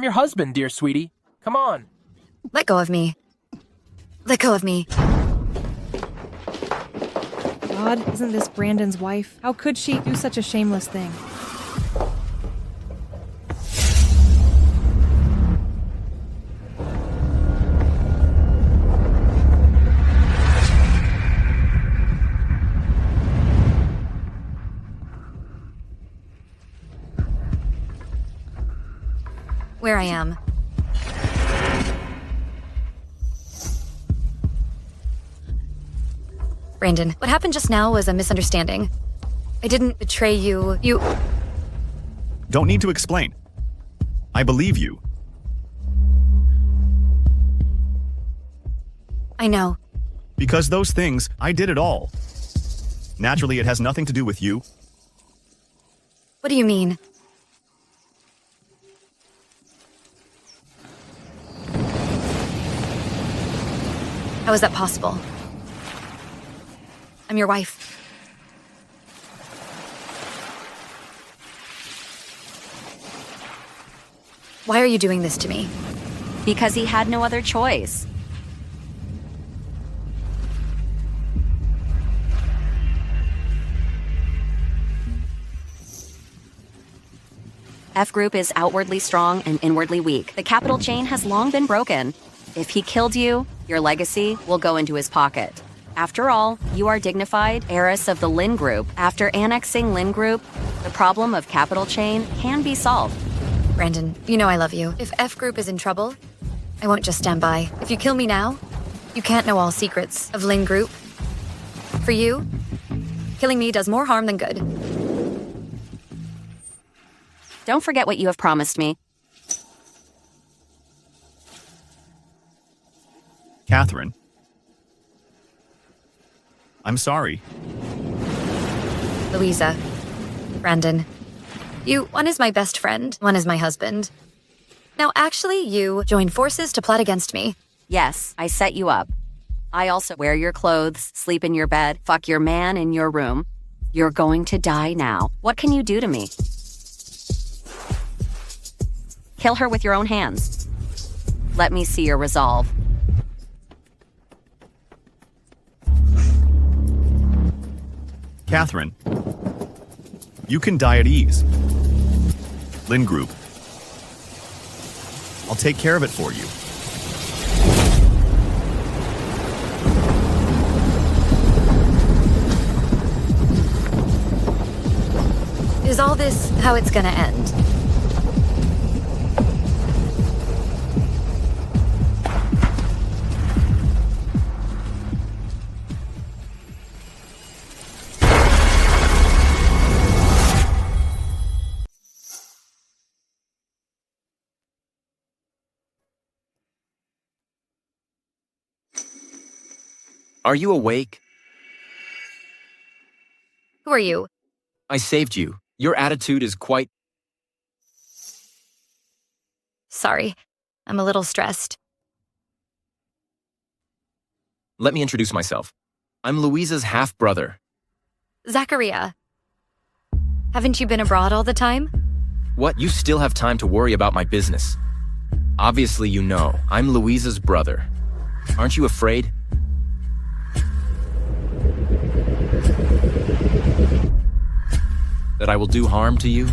I'm your husband, dear sweetie. Come on. Let go of me. Let go of me. God, isn't this Brandon's wife? How could she do such a shameless thing? Where I am. Brandon, what happened just now was a misunderstanding. I didn't betray you. Don't need to explain. I believe you. I know. Because those things, I did it all. Naturally, it has nothing to do with you. What do you mean? How is that possible? I'm your wife. Why are you doing this to me? Because he had no other choice. F Group is outwardly strong and inwardly weak. The capital chain has long been broken. If he killed you, your legacy will go into his pocket. After all, you are dignified heiress of the Lin Group. After annexing Lin Group, the problem of capital chain can be solved. Brandon, you know I love you. If F Group is in trouble, I won't just stand by. If you kill me now, you can't know all secrets of Lin Group. For you, killing me does more harm than good. Don't forget what you have promised me. Catherine. I'm sorry. Louisa. Brandon. One is my best friend, one is my husband. Now actually, you joined forces to plot against me. Yes, I set you up. I also wear your clothes, sleep in your bed, fuck your man in your room. You're going to die now. What can you do to me? Kill her with your own hands. Let me see your resolve. Catherine. You can die at ease. Lin Group. I'll take care of it for you. Is all this how it's gonna end? Are you awake? Who are you? I saved you. Your attitude is quite... Sorry, I'm a little stressed. Let me introduce myself. I'm Louisa's half-brother. Zachariah. Haven't you been abroad all the time? What? You still have time to worry about my business. Obviously you know, I'm Louisa's brother. Aren't you afraid? That I will do harm to you?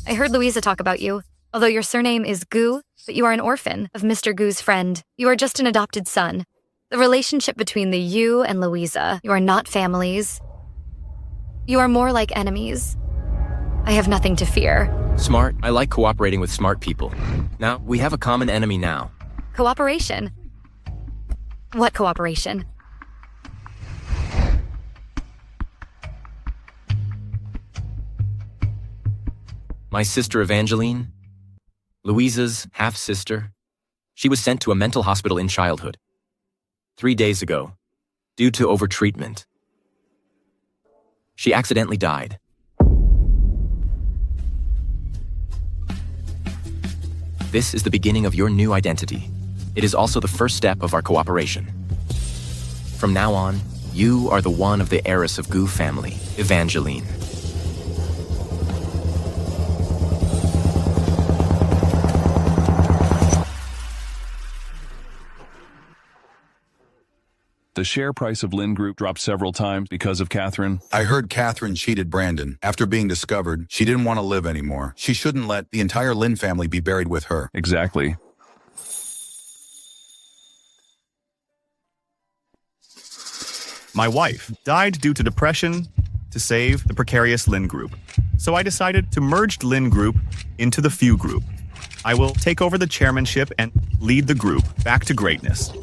I heard Louisa talk about you. Although your surname is Goo, but you are an orphan of Mr. Goo's friend. You are just an adopted son. The relationship between you and Louisa, you are not families. You are more like enemies. I have nothing to fear. Smart. I like cooperating with smart people. Now, we have a common enemy now. Cooperation? What cooperation? My sister Evangeline, Louisa's half-sister, she was sent to a mental hospital in childhood. 3 days ago, due to overtreatment. She accidentally died. This is the beginning of your new identity. It is also the first step of our cooperation. From now on, you are the one of the heiress of Goo family, Evangeline. The share price of Lynn Group dropped several times because of Catherine. I heard Catherine cheated Brandon. After being discovered, she didn't want to live anymore. She shouldn't let the entire Lynn family be buried with her. Exactly. My wife died due to depression to save the precarious Lynn Group. So I decided to merge Lynn Group into the Few Group. I will take over the chairmanship and lead the group back to greatness.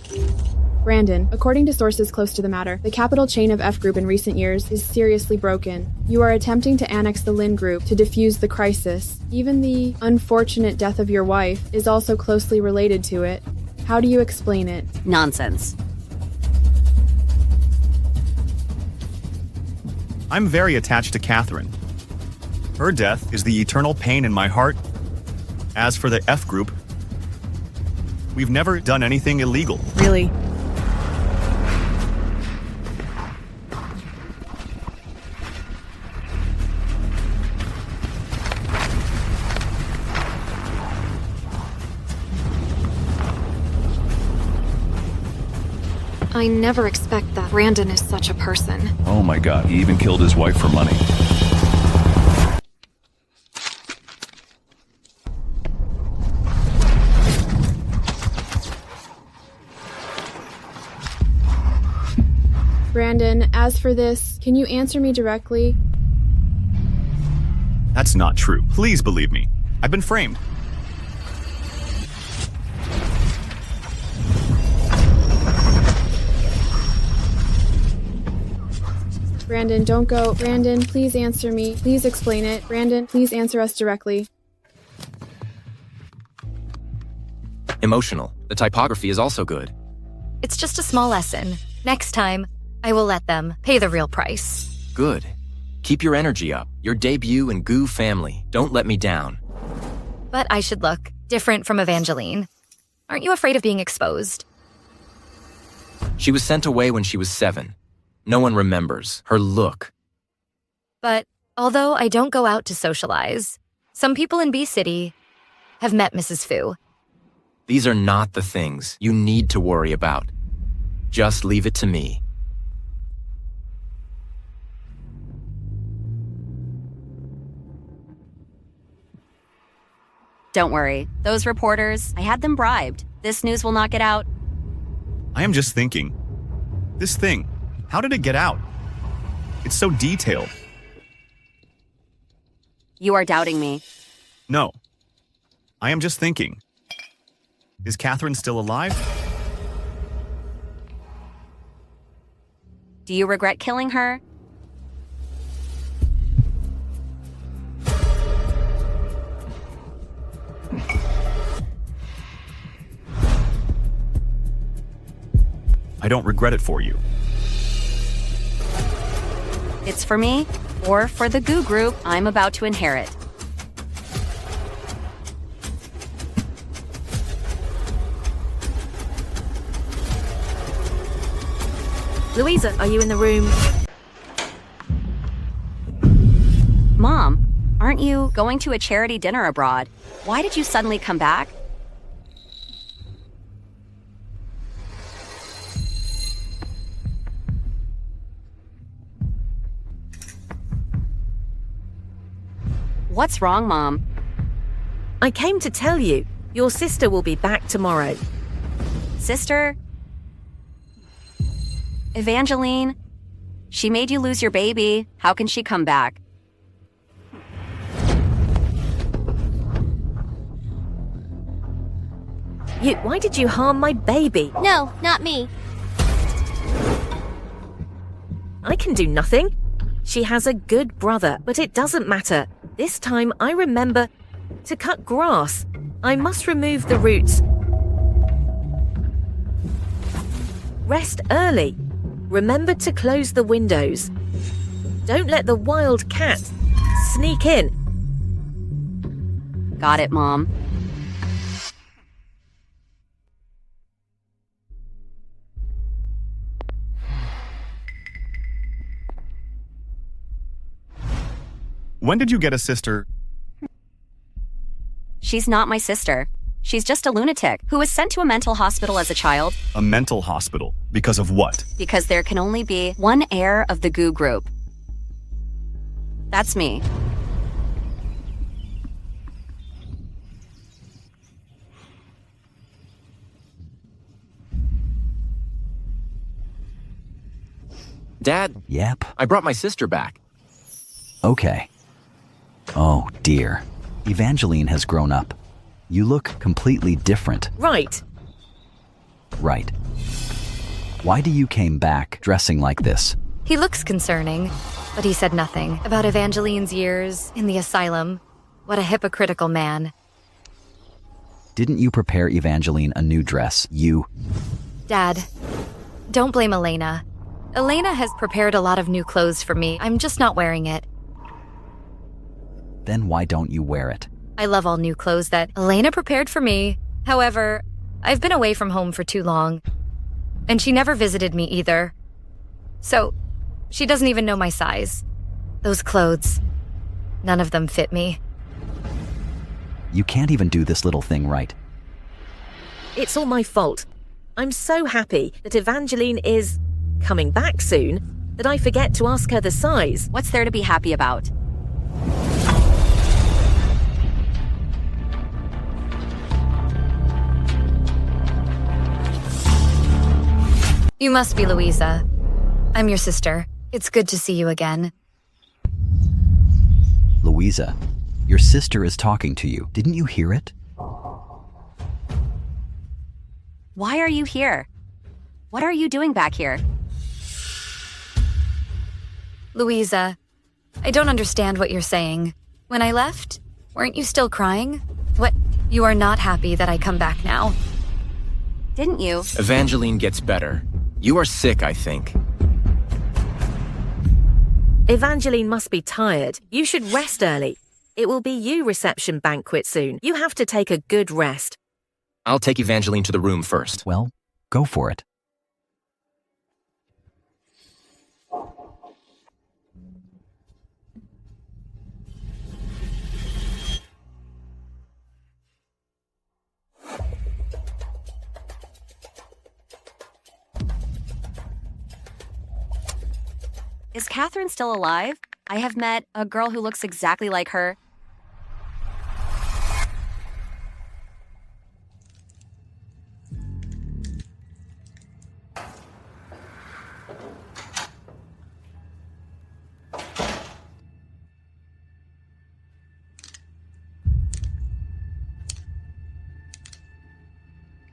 Brandon, according to sources close to the matter, the capital chain of F Group in recent years is seriously broken. You are attempting to annex the Lynn Group to defuse the crisis. Even the unfortunate death of your wife is also closely related to it. How do you explain it? Nonsense. I'm very attached to Catherine. Her death is the eternal pain in my heart. As for the F Group, we've never done anything illegal. Really? I never expect that Brandon is such a person. Oh my god, he even killed his wife for money. Brandon, as for this, can you answer me directly? That's not true. Please believe me. I've been framed. Brandon, don't go. Brandon, please answer me. Please explain it. Brandon, please answer us directly. Emotional. The typography is also good. It's just a small lesson. Next time, I will let them pay the real price. Good. Keep your energy up. Your debut in Goo family. Don't let me down. But I should look different from Evangeline. Aren't you afraid of being exposed? She was sent away when she was 7. No one remembers her look. But although I don't go out to socialize, some people in B City have met Mrs. Fu. These are not the things you need to worry about. Just leave it to me. Don't worry. Those reporters, I had them bribed. This news will not get out. I am just thinking. This thing, how did it get out? It's so detailed. You are doubting me. No. I am just thinking. Is Catherine still alive? Do you regret killing her? I don't regret it for you. It's for me, or for the Goo Group I'm about to inherit. Louisa, are you in the room? Mom, aren't you going to a charity dinner abroad? Why did you suddenly come back? What's wrong, Mom? I came to tell you, your sister will be back tomorrow. Sister? Evangeline? She made you lose your baby. How can she come back? Why did you harm my baby? No, not me. I can do nothing. She has a good brother, but it doesn't matter. This time I remember to cut grass. I must remove the roots. Rest early. Remember to close the windows. Don't let the wild cat sneak in. Got it, Mom. When did you get a sister? She's not my sister. She's just a lunatic who was sent to a mental hospital as a child A mental hospital. Because of what? because there can only be one heir of the Goo Group. That's me. Dad, Yep. I brought my sister back. Okay. Oh, dear. Evangeline has grown up. You look completely different. Right. Right. Why do you came back dressing like this? He looks concerning, but he said nothing about Evangeline's years in the asylum. What a hypocritical man. Didn't you prepare Evangeline a new dress? You... Dad, don't blame Elena. Elena has prepared a lot of new clothes for me. I'm just not wearing it. Then why don't you wear it? I love all new clothes that Elena prepared for me. However, I've been away from home for too long, and she never visited me either. So, she doesn't even know my size. Those clothes, none of them fit me. You can't even do this little thing right. It's all my fault. I'm so happy that Evangeline is coming back soon that I forget to ask her the size. What's there to be happy about? You must be Louisa. I'm your sister. It's good to see you again. Louisa, your sister is talking to you. Didn't you hear it? Why are you here? What are you doing back here? Louisa, I don't understand what you're saying. When I left, weren't you still crying? What? You are not happy that I come back now? Didn't you? Evangeline gets better. You are sick, I think. Evangeline must be tired. You should rest early. It will be you reception banquet soon. You have to take a good rest. I'll take Evangeline to the room first. Well, go for it. Is Catherine still alive? I have met a girl who looks exactly like her.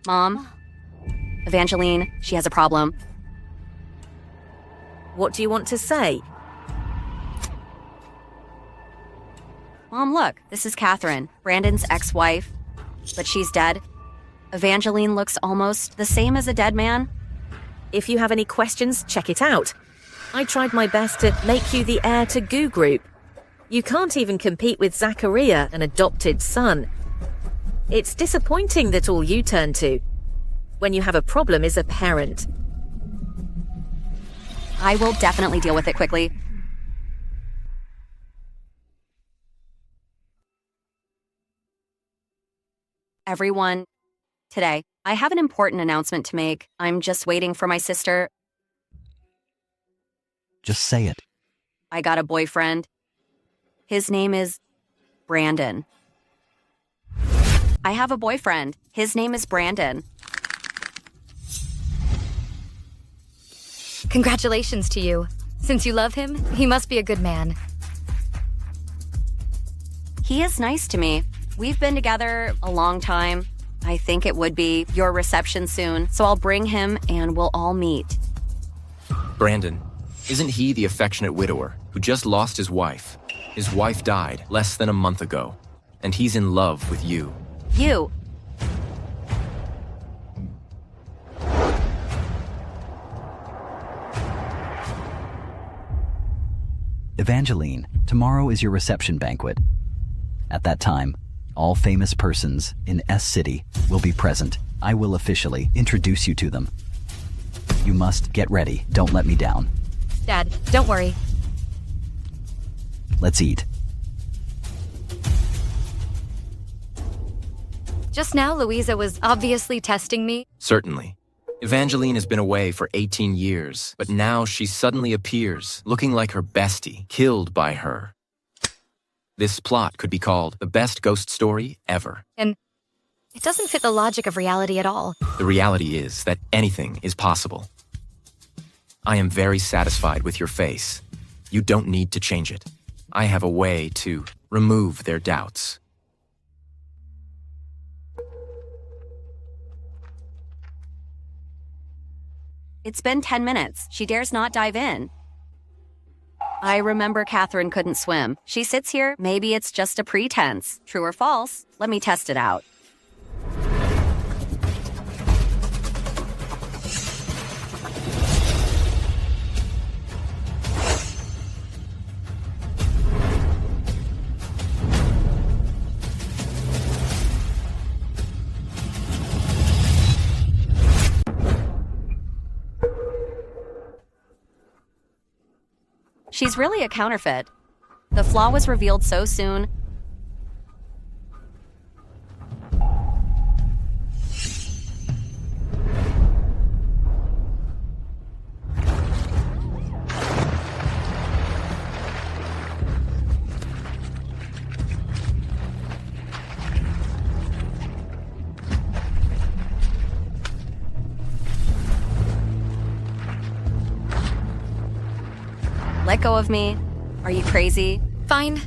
Mom, Evangeline, she has a problem. What do you want to say? Mom, look, this is Catherine, Brandon's ex-wife, but she's dead. Evangeline looks almost the same as a dead man. If you have any questions, check it out. I tried my best to make you the heir to Goo Group. You can't even compete with Zachariah, an adopted son. It's disappointing that all you turn to when you have a problem is a parent. I will definitely deal with it quickly. Everyone, today, I have an important announcement to make. I'm just waiting for my sister. Just say it. I got a boyfriend. His name is Brandon. I have a boyfriend. His name is Brandon. Congratulations to you. Since you love him, he must be a good man. He is nice to me. We've been together a long time. I think it would be your reception soon, so I'll bring him and we'll all meet. Brandon, isn't he the affectionate widower who just lost his wife? His wife died less than a month ago, and he's in love with you. You. Evangeline, tomorrow is your reception banquet. At that time, all famous persons in S City will be present. I will officially introduce you to them. You must get ready. Don't let me down. Dad, don't worry. Let's eat. Just now, Louisa was obviously testing me. Certainly. Evangeline has been away for 18 years, but now she suddenly appears, looking like her bestie, killed by her. This plot could be called the best ghost story ever. And it doesn't fit the logic of reality at all. The reality is that anything is possible. I am very satisfied with your face. You don't need to change it. I have a way to remove their doubts. It's been 10 minutes. She dares not dive in. I remember Catherine couldn't swim. She sits here. Maybe it's just a pretense. True or false? Let me test it out. She's really a counterfeit. The flaw was revealed so soon. Let go of me. Are you crazy? Fine.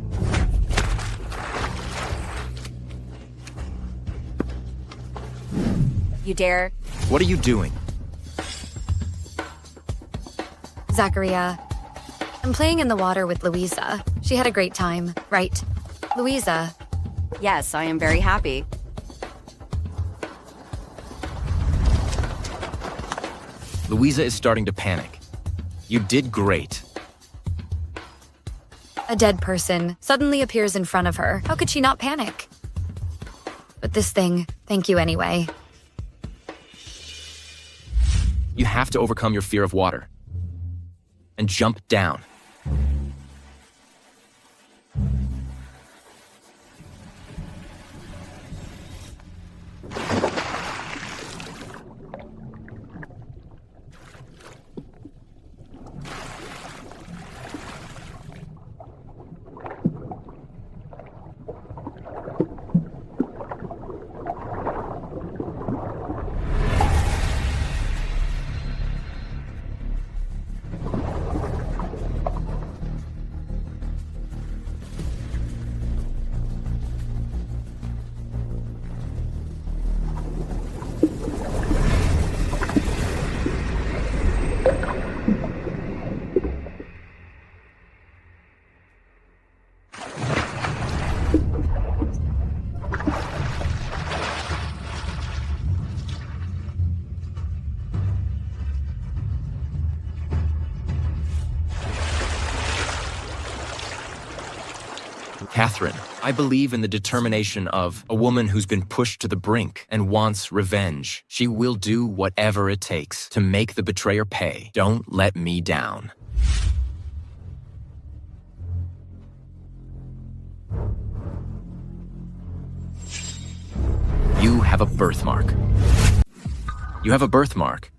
You dare? What are you doing? Zachariah, I'm playing in the water with Louisa. She had a great time, right? Louisa. Yes, I am very happy. Louisa is starting to panic. You did great. A dead person suddenly appears in front of her. How could she not panic? But this thing, thank you anyway. You have to overcome your fear of water. And jump down. Catherine, I believe in the determination of a woman who's been pushed to the brink and wants revenge. She will do whatever it takes to make the betrayer pay. Don't let me down. You have a birthmark. You have a birthmark.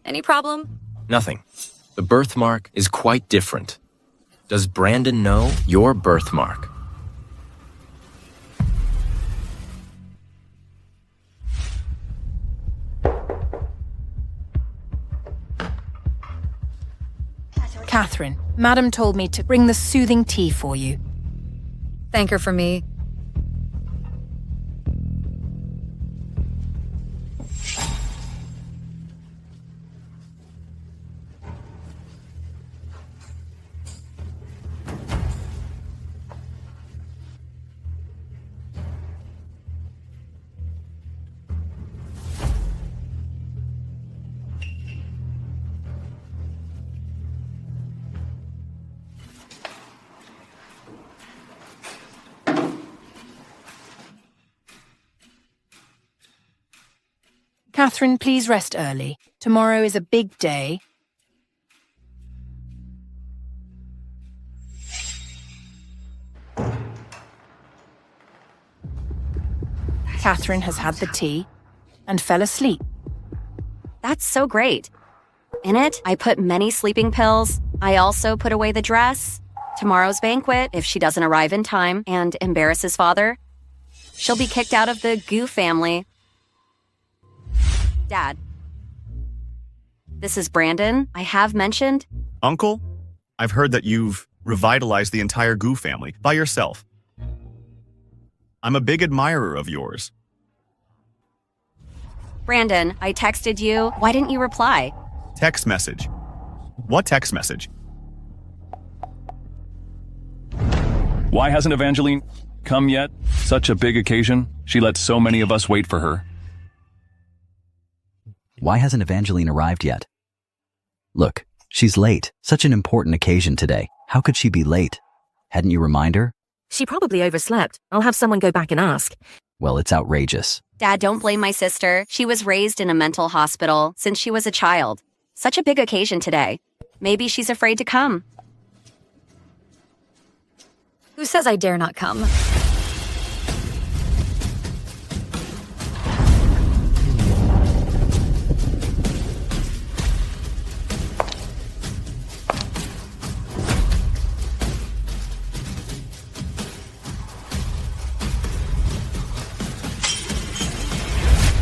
Any problem? Nothing. The birthmark is quite different. Does Brandon know your birthmark? Catherine, Madam told me to bring the soothing tea for you. Thank her for me. Catherine, please rest early. Tomorrow is a big day. Catherine has had the tea and fell asleep. That's so great. In it, I put many sleeping pills. I also put away the dress. Tomorrow's banquet, if she doesn't arrive in time and embarrasses father, she'll be kicked out of the Goo family. Dad. This is Brandon. I have mentioned. Uncle, I've heard that you've revitalized the entire Goo family by yourself. I'm a big admirer of yours. Brandon, I texted you. Why didn't you reply? Text message. What text message? Why hasn't Evangeline come yet? Such a big occasion. She let so many of us wait for her. Why hasn't Evangeline arrived yet? Look, she's late. Such an important occasion today. How could she be late? Hadn't you remind her? She probably overslept. I'll have someone go back and ask. Well, it's outrageous. Dad, don't blame my sister. She was raised in a mental hospital since she was a child. Such a big occasion today. Maybe she's afraid to come. Who says I dare not come?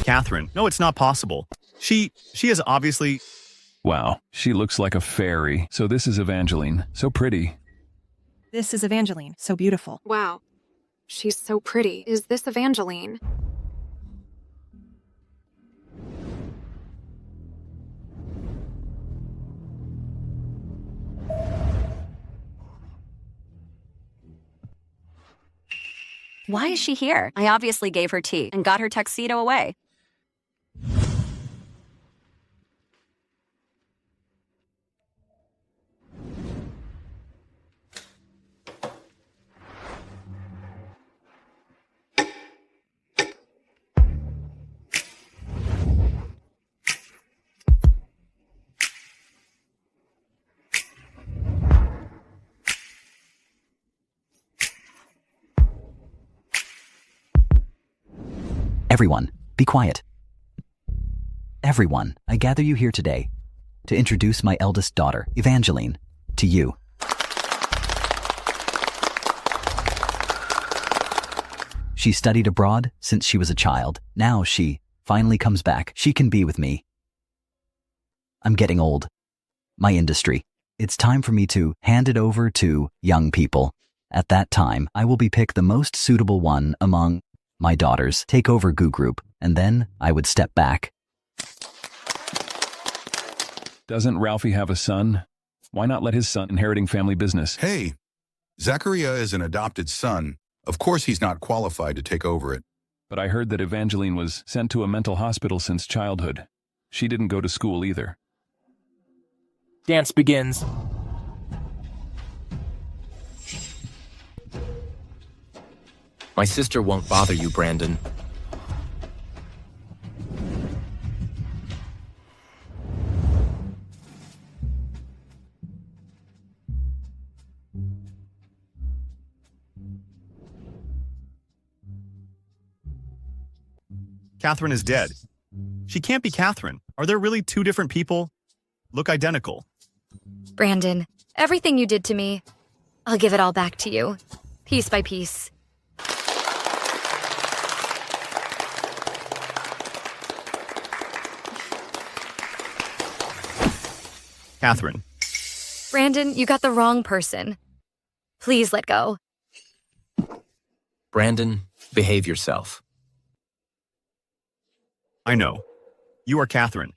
Catherine, no, it's not possible. She is obviously... Wow, she looks like a fairy. So this is Evangeline. So pretty. This is Evangeline, so beautiful. Wow. She's so pretty. Is this Evangeline? Why is she here? I obviously gave her tea and got her tuxedo away. Everyone, be quiet. Everyone, I gather you here today to introduce my eldest daughter, Evangeline, to you. She studied abroad since she was a child. Now she finally comes back. She can be with me. I'm getting old. My industry. It's time for me to hand it over to young people. At that time, I will be picked the most suitable one among my daughters, take over Goo Group, and then I would step back. Doesn't Ralphie have a son? Why not let his son inheriting family business? Hey, Zachariah is an adopted son. Of course he's not qualified to take over it. But I heard that Evangeline was sent to a mental hospital since childhood. She didn't go to school either. Dance begins. My sister won't bother you, Brandon. Catherine is dead. She can't be Catherine. Are there really two different people? Look identical. Brandon, everything you did to me, I'll give it all back to you, piece by piece. Catherine. Brandon, you got the wrong person. Please let go. Brandon, behave yourself. I know. You are Catherine.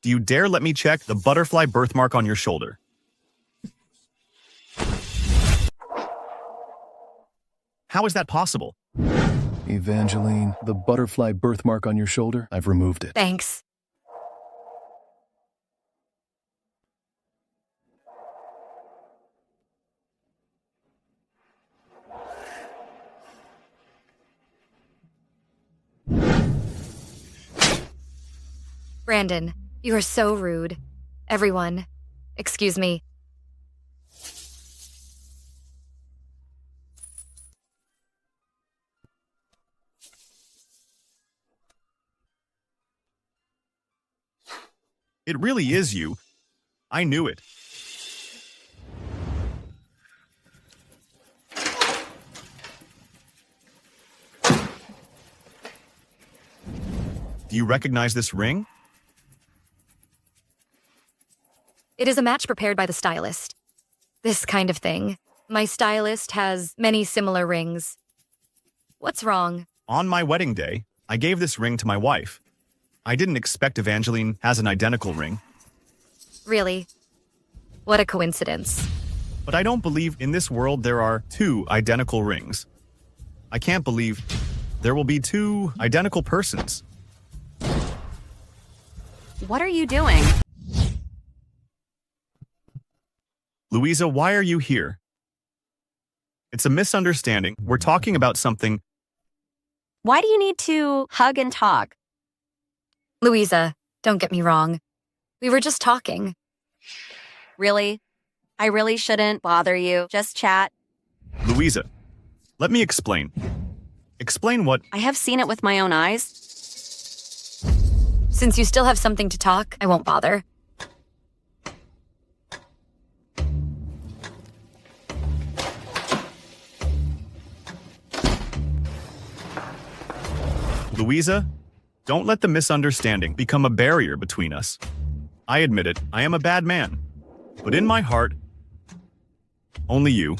Do you dare let me check the butterfly birthmark on your shoulder? How is that possible? Evangeline, the butterfly birthmark on your shoulder, I've removed it. Thanks. Brandon, you are so rude. Everyone, excuse me. It really is you. I knew it. Do you recognize this ring? It is a match prepared by the stylist. This kind of thing. My stylist has many similar rings. What's wrong? On my wedding day, I gave this ring to my wife. I didn't expect Evangeline has an identical ring. Really? What a coincidence. But I don't believe in this world there are two identical rings. I can't believe there will be two identical persons. What are you doing? Louisa, why are you here? It's a misunderstanding. We're talking about something. Why do you need to hug and talk? Louisa, don't get me wrong. We were just talking. Really? I really shouldn't bother you. Just chat. Louisa, let me explain. Explain what? I have seen it with my own eyes. Since you still have something to talk, I won't bother. Louisa, don't let the misunderstanding become a barrier between us. I admit it, I am a bad man. But in my heart, only you.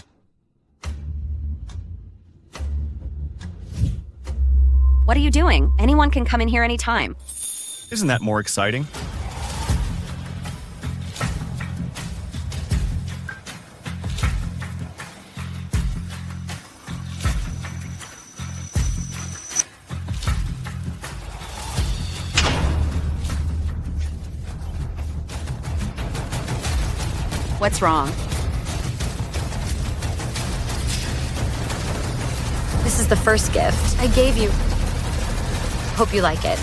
What are you doing? Anyone can come in here anytime. Isn't that more exciting? What's wrong? This is the first gift I gave you. Hope you like it.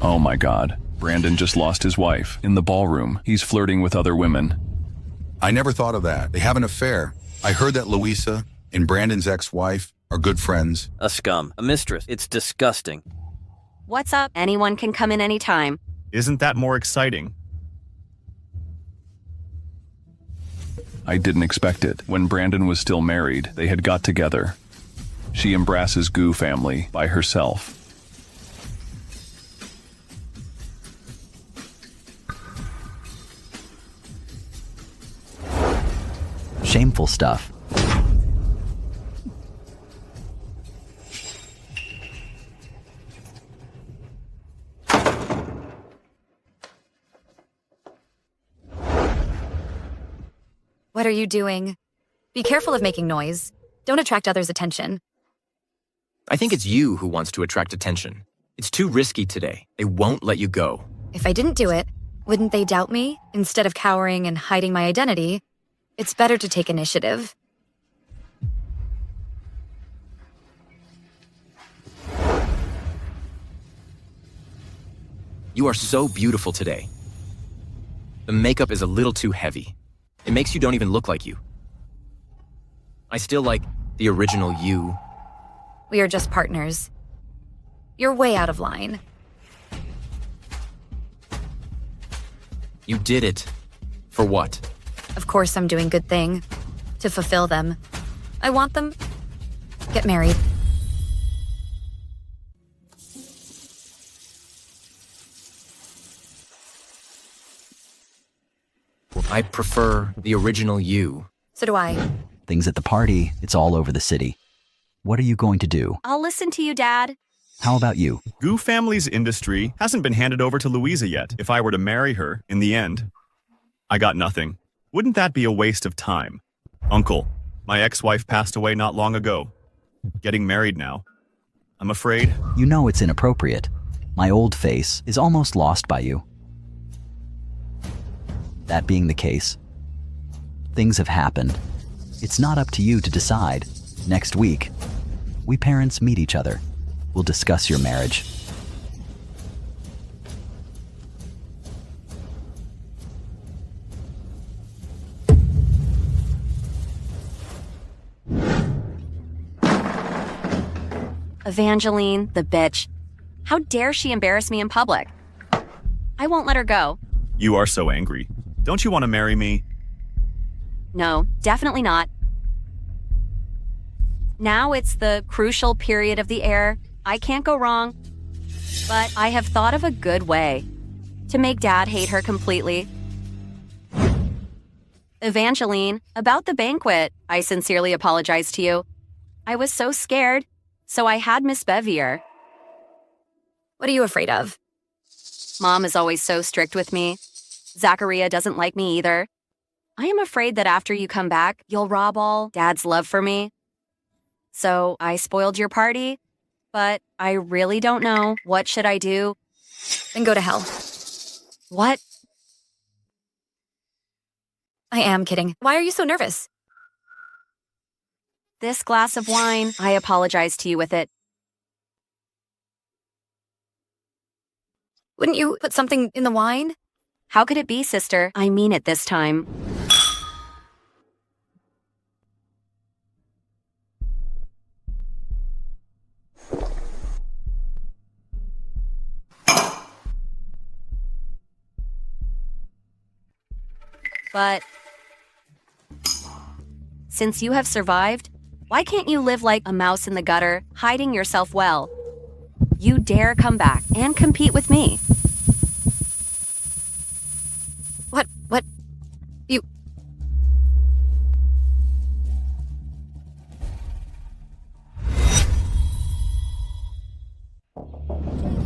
Oh my God. Brandon just lost his wife. In the ballroom, he's flirting with other women. I never thought of that. They have an affair. I heard that Louisa and Brandon's ex-wife are good friends. A scum. A mistress. It's disgusting. What's up? Anyone can come in anytime. Isn't that more exciting? I didn't expect it. When Brandon was still married, they had got together. She embraces Goo family by herself. Shameful stuff. What are you doing? Be careful of making noise. Don't attract others' attention. I think it's you who wants to attract attention. It's too risky today. They won't let you go. If I didn't do it, wouldn't they doubt me? Instead of cowering and hiding my identity, it's better to take initiative. You are so beautiful today. The makeup is a little too heavy. It makes you don't even look like you. I still like the original you. We are just partners. You're way out of line. You did it. For what? Of course I'm doing good thing. To fulfill them. I want them. Get married. I prefer the original you. So do I. Things at the party, it's all over the city. What are you going to do? I'll listen to you, Dad. How about you? Goo family's industry hasn't been handed over to Louisa yet. If I were to marry her, in the end, I got nothing. Wouldn't that be a waste of time? Uncle, my ex-wife passed away not long ago. Getting married now. I'm afraid. You know it's inappropriate. My old face is almost lost by you. That being the case, things have happened. It's not up to you to decide. Next week, we parents meet each other. We'll discuss your marriage. Evangeline, the bitch. How dare she embarrass me in public? I won't let her go. You are so angry. Don't you want to marry me? No, definitely not. Now it's the crucial period of the heir. I can't go wrong. But I have thought of a good way to make Dad hate her completely. Evangeline, about the banquet, I sincerely apologize to you. I was so scared, so I had Miss Bev here. What are you afraid of? Mom is always so strict with me. Zachariah doesn't like me either. I am afraid that after you come back, you'll rob all Dad's love for me. So I spoiled your party, but I really don't know. What should I do? Then go to hell. What? I am kidding. Why are you so nervous? This glass of wine, I apologize to you with it. Wouldn't you put something in the wine? How could it be, sister? I mean it this time. But since you have survived, why can't you live like a mouse in the gutter, hiding yourself well? You dare come back and compete with me. What? You...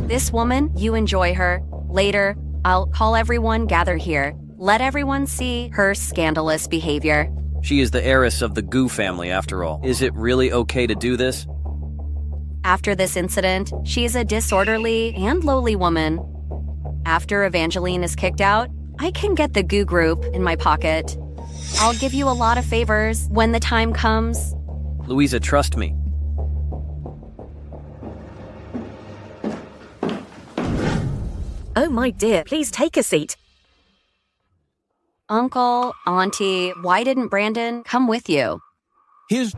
This woman, you enjoy her. Later, I'll call everyone gather here. Let everyone see her scandalous behavior. She is the heiress of the Goo family, after all. Is it really okay to do this? After this incident, she is a disorderly and lowly woman. After Evangeline is kicked out, I can get the Goo Group in my pocket. I'll give you a lot of favors when the time comes. Louisa, trust me. Oh, my dear, please take a seat. Uncle, Auntie, why didn't Brandon come with you? His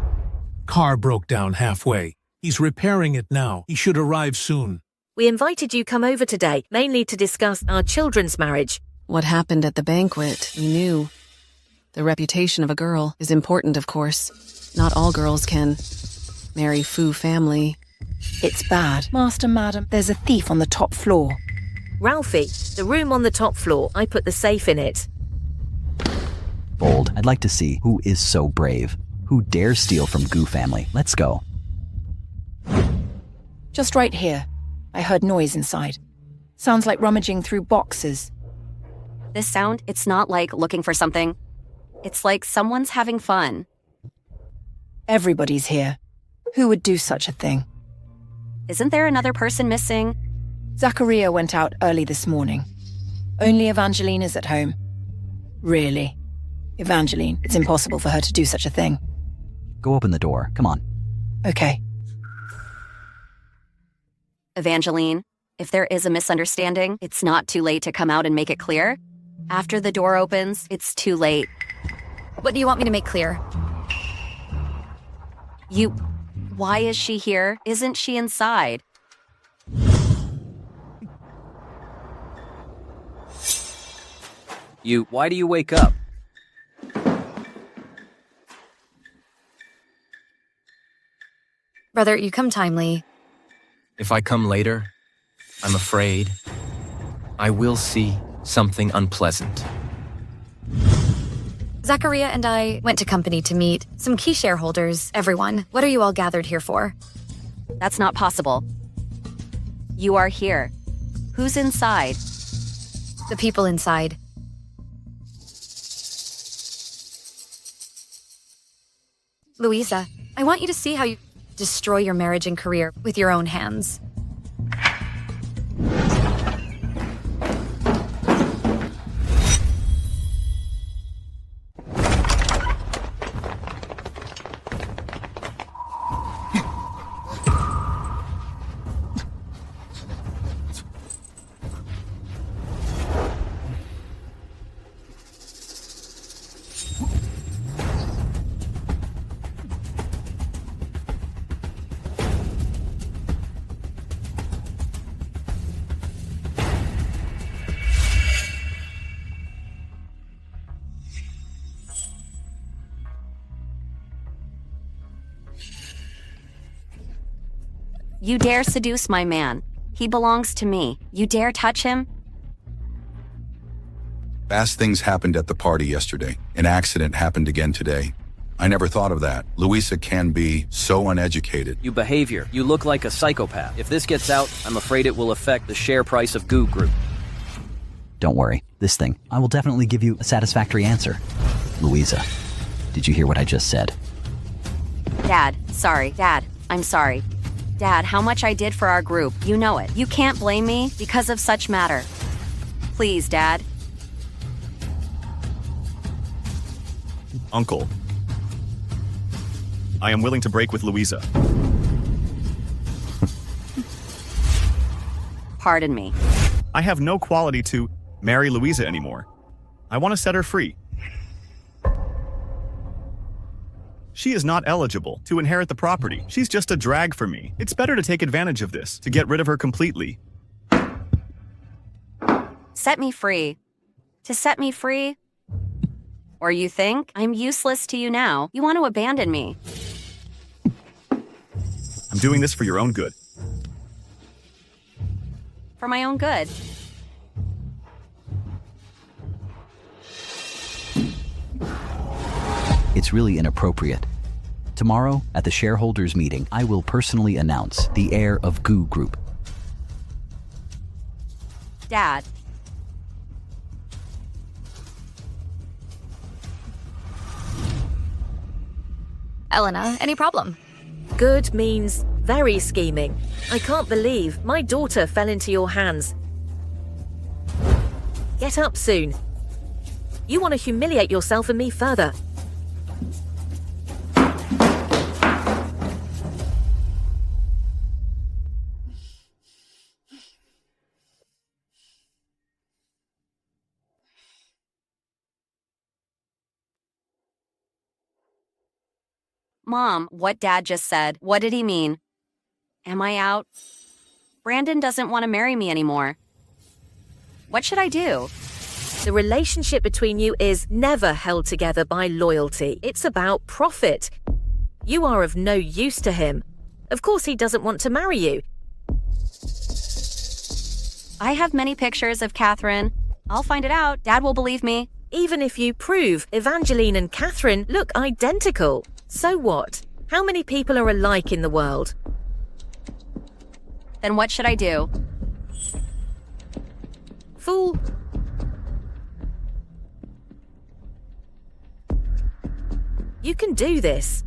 car broke down halfway. He's repairing it now. He should arrive soon. We invited you come over today, mainly to discuss our children's marriage. What happened at the banquet, we knew. The reputation of a girl is important, of course. Not all girls can marry Fu family. It's bad. Master, madam, there's a thief on the top floor. Ralphie, the room on the top floor, I put the safe in it. Bold. I'd like to see who is so brave. Who dares steal from Goo family? Let's go. Just right here. I heard noise inside. Sounds like rummaging through boxes. This sound, it's not like looking for something. It's like someone's having fun. Everybody's here. Who would do such a thing? Isn't there another person missing? Zachariah went out early this morning. Only Evangeline is at home. Really? Evangeline, it's impossible for her to do such a thing. Go open the door. Come on. Okay. Evangeline, if there is a misunderstanding, it's not too late to come out and make it clear. After the door opens, it's too late. What do you want me to make clear? Why is she here? Isn't she inside? Why do you wake up? Brother, you come timely. If I come later, I'm afraid I will see something unpleasant. Zachariah and I went to company to meet some key shareholders. Everyone, what are you all gathered here for? That's not possible. You are here. Who's inside? The people inside. Louisa, I want you to see how you destroy your marriage and career with your own hands. You dare seduce my man. He belongs to me. You dare touch him? Fast things happened at the party yesterday. An accident happened again today. I never thought of that. Louisa can be so uneducated. You behavior. You look like a psychopath. If this gets out, I'm afraid it will affect the share price of Goo Group. Don't worry. This thing, I will definitely give you a satisfactory answer. Louisa, did you hear what I just said? Dad, sorry. Dad, I'm sorry. Dad, how much I did for our group. You know it. You can't blame me because of such matter. Please, Dad. Uncle, I am willing to break with Louisa. Pardon me. I have no quality to marry Louisa anymore. I want to set her free. She is not eligible to inherit the property. She's just a drag for me. It's better to take advantage of this, to get rid of her completely. Set me free. To set me free? Or you think I'm useless to you now? You want to abandon me? I'm doing this for your own good. For my own good. It's really inappropriate. Tomorrow, at the shareholders' meeting, I will personally announce the heir of Goo Group. Dad. Elena, any problem? Good means very scheming. I can't believe my daughter fell into your hands. Get up soon. You want to humiliate yourself and me further. Mom, what Dad just said, what did he mean? Am I out? Brandon doesn't want to marry me anymore. What should I do? The relationship between you is never held together by loyalty. It's about profit. You are of no use to him. Of course he doesn't want to marry you. I have many pictures of Catherine. I'll find it out. Dad will believe me. Even if you prove Evangeline and Catherine look identical. So what? How many people are alike in the world? Then what should I do? Fool. You can do this.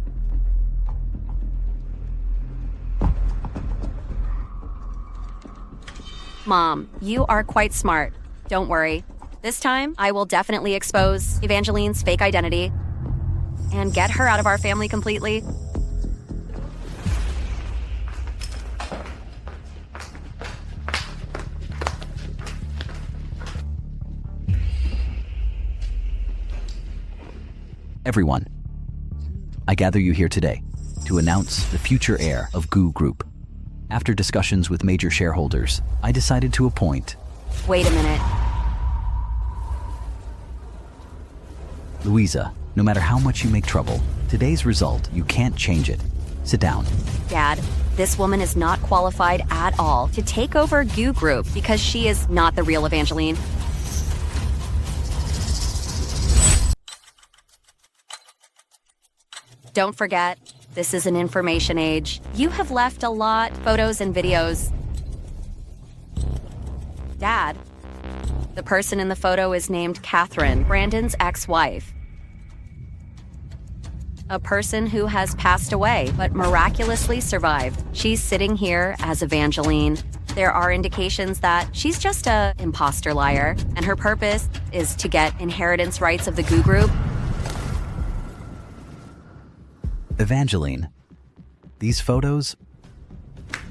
Mom, you are quite smart. Don't worry. This time, I will definitely expose Evangeline's fake identity and get her out of our family completely. Everyone, I gather you here today to announce the future heir of Goo Group. After discussions with major shareholders, I decided to appoint... Wait a minute. Louisa, no matter how much you make trouble, today's result, you can't change it. Sit down. Dad, this woman is not qualified at all to take over Goo Group because she is not the real Evangeline. Don't forget, this is an information age. You have left a lot, photos and videos. Dad, the person in the photo is named Catherine, Brandon's ex-wife. A person who has passed away, but miraculously survived. She's sitting here as Evangeline. There are indications that she's just a imposter liar, and her purpose is to get inheritance rights of the Goo Group. Evangeline, these photos...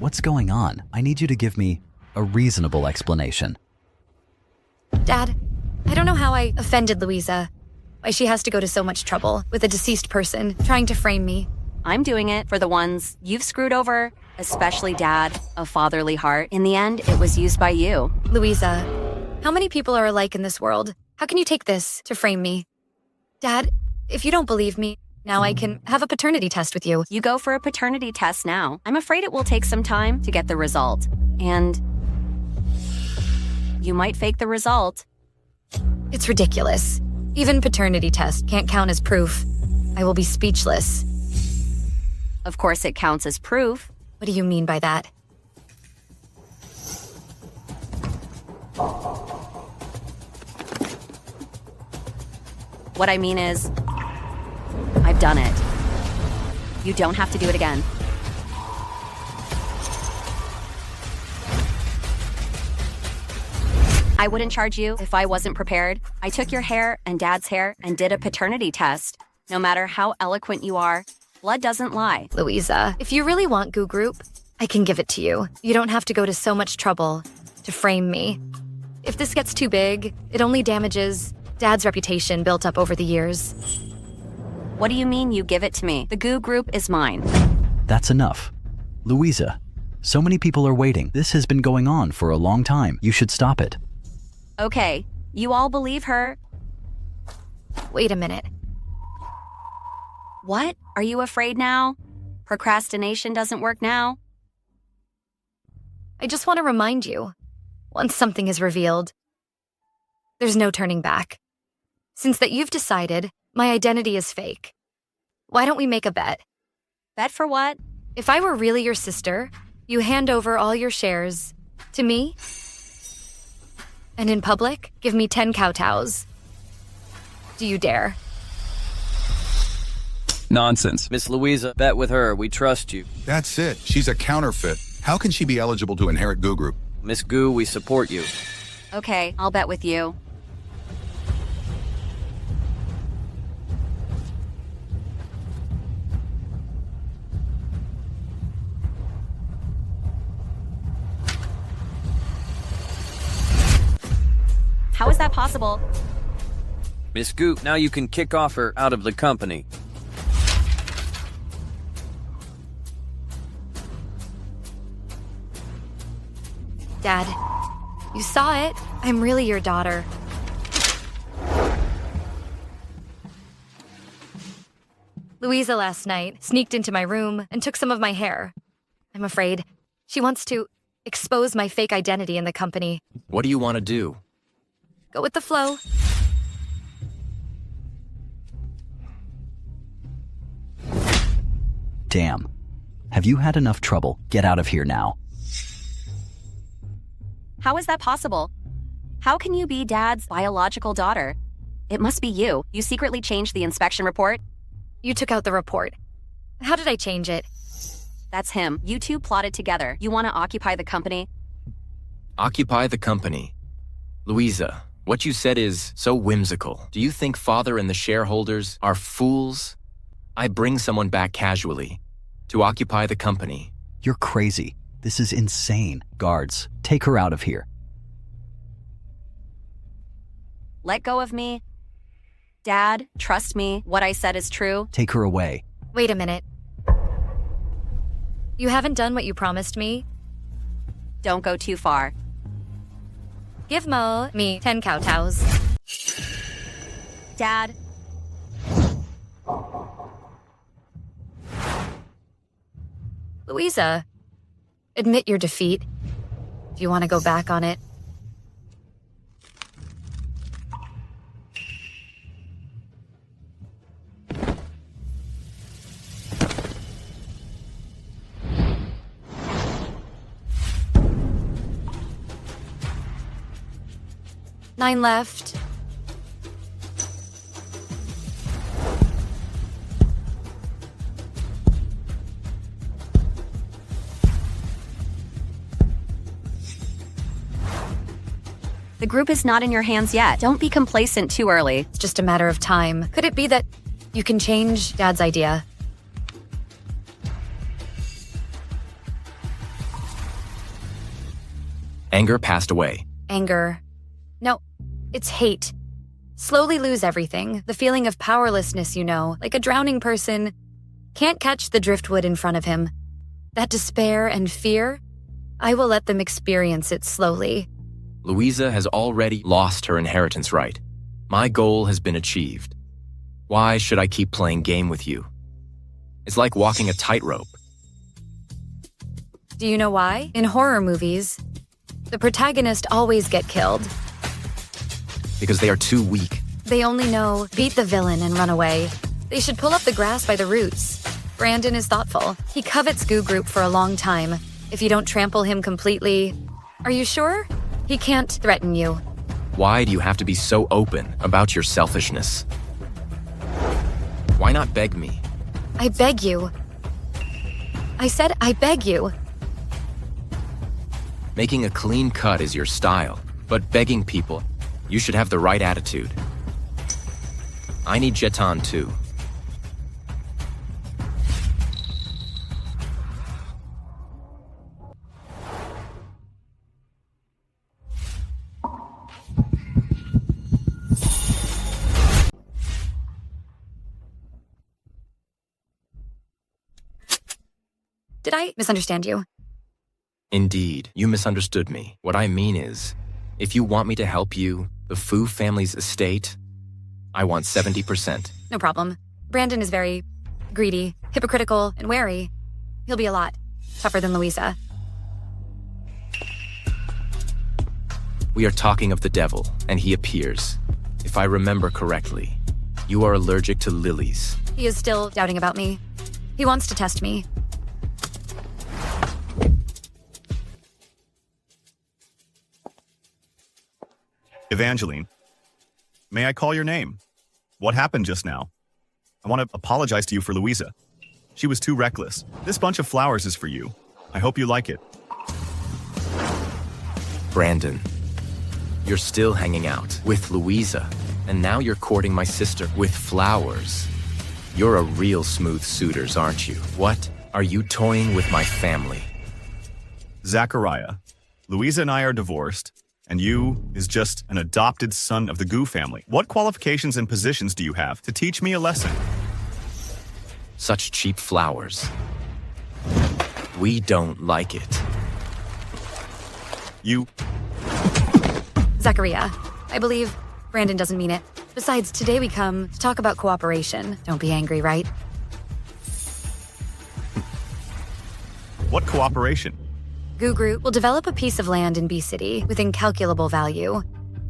What's going on? I need you to give me a reasonable explanation. Dad, I don't know how I offended Louisa. Why she has to go to so much trouble with a deceased person trying to frame me. I'm doing it for the ones you've screwed over, especially Dad, a fatherly heart. In the end, it was used by you. Louisa, how many people are alike in this world? How can you take this to frame me? Dad, if you don't believe me, Now I can have a paternity test with you. You go for a paternity test now. I'm afraid it will take some time to get the result. And you might fake the result. It's ridiculous. Even paternity test can't count as proof. I will be speechless. Of course it counts as proof. What do you mean by that? What I mean is, I've done it. You don't have to do it again. I wouldn't charge you if I wasn't prepared. I took your hair and Dad's hair and did a paternity test. No matter how eloquent you are, blood doesn't lie. Louisa, if you really want Goo Group, I can give it to you. You don't have to go to so much trouble to frame me. If this gets too big, it only damages Dad's reputation built up over the years. What do you mean you give it to me? The Goo Group is mine. That's enough. Louisa, so many people are waiting. This has been going on for a long time. You should stop it. Okay, you all believe her. Wait a minute. What? Are you afraid now? Procrastination doesn't work now? I just want to remind you, once something is revealed, there's no turning back. Since that you've decided my identity is fake, why don't we make a bet? Bet for what? If I were really your sister, you hand over all your shares to me, and in public, give me 10 kowtows. Do you dare? Nonsense. Miss Louisa, bet with her. We trust you. That's it. She's a counterfeit. How can she be eligible to inherit Goo Group? Miss Goo, we support you. Okay, I'll bet with you. How is that possible? Miss Goo, now you can kick off her out of the company. Dad, you saw it. I'm really your daughter. Louisa last night sneaked into my room and took some of my hair. I'm afraid she wants to expose my fake identity in the company. What do you want to do? Go with the flow. Damn. Have you had enough trouble? Get out of here now. How is that possible? How can you be Dad's biological daughter? It must be you. You secretly changed the inspection report? You took out the report. How did I change it? That's him. You two plotted together. You want to occupy the company? Occupy the company. Louisa, what you said is so whimsical. Do you think Father and the shareholders are fools? I bring someone back casually to occupy the company. You're crazy. This is insane. Guards, take her out of here. Let go of me. Dad, trust me. What I said is true. Take her away. Wait a minute. You haven't done what you promised me? Don't go too far. Give me 10 kowtows. Dad. Louisa, admit your defeat. Do you want to go back on it? Nine left. The group is not in your hands yet. Don't be complacent too early. It's just a matter of time. Could it be that you can change Dad's idea? Anger passed away. Anger. No, it's hate. Slowly lose everything. The feeling of powerlessness, you know, like a drowning person can't catch the driftwood in front of him. That despair and fear, I will let them experience it slowly. Louisa has already lost her inheritance right. My goal has been achieved. Why should I keep playing game with you? It's like walking a tightrope. Do you know why? In horror movies, the protagonists always get killed. Because they are too weak. They only know beat the villain and run away. They should pull up the grass by the roots. Brandon is thoughtful. He covets Goo Group for a long time. If you don't trample him completely... Are you sure? He can't threaten you. Why do you have to be so open about your selfishness? Why not beg me? I beg you. I said I beg you. Making a clean cut is your style, but begging people, you should have the right attitude. I need jeton too. Did I misunderstand you? Indeed, you misunderstood me. What I mean is, if you want me to help you, the Fu family's estate, I want 70%. No problem. Brandon is very greedy, hypocritical, and wary. He'll be a lot tougher than Louisa. We are talking of the devil, and he appears. If I remember correctly, you are allergic to lilies. He is still doubting about me. He wants to test me. Evangeline, may I call your name? What happened just now? I want to apologize to you for Louisa. She was too reckless. This bunch of flowers is for you. I hope you like it. Brandon, you're still hanging out with Louisa, and now you're courting my sister with flowers. You're a real smooth suitors, aren't you? What? Are you toying with my family? Zachariah, Louisa and I are divorced, and you is just an adopted son of the Goo family. What qualifications and positions do you have to teach me a lesson? Such cheap flowers. We don't like it. You... Zachariah, I believe Brandon doesn't mean it. Besides, today we come to talk about cooperation. Don't be angry, right? What cooperation? Goo Group will develop a piece of land in B City with incalculable value.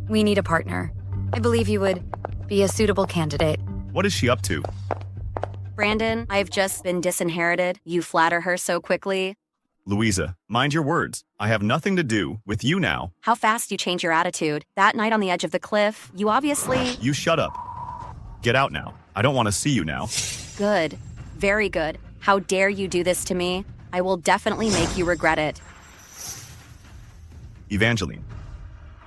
We need a partner. I believe you would be a suitable candidate. What is she up to? Brandon, I've just been disinherited. You flatter her so quickly. Louisa, mind your words. I have nothing to do with you now. How fast you change your attitude. That night on the edge of the cliff, you obviously... You shut up. Get out now. I don't want to see you now. Good. Very good. How dare you do this to me? I will definitely make you regret it. Evangeline,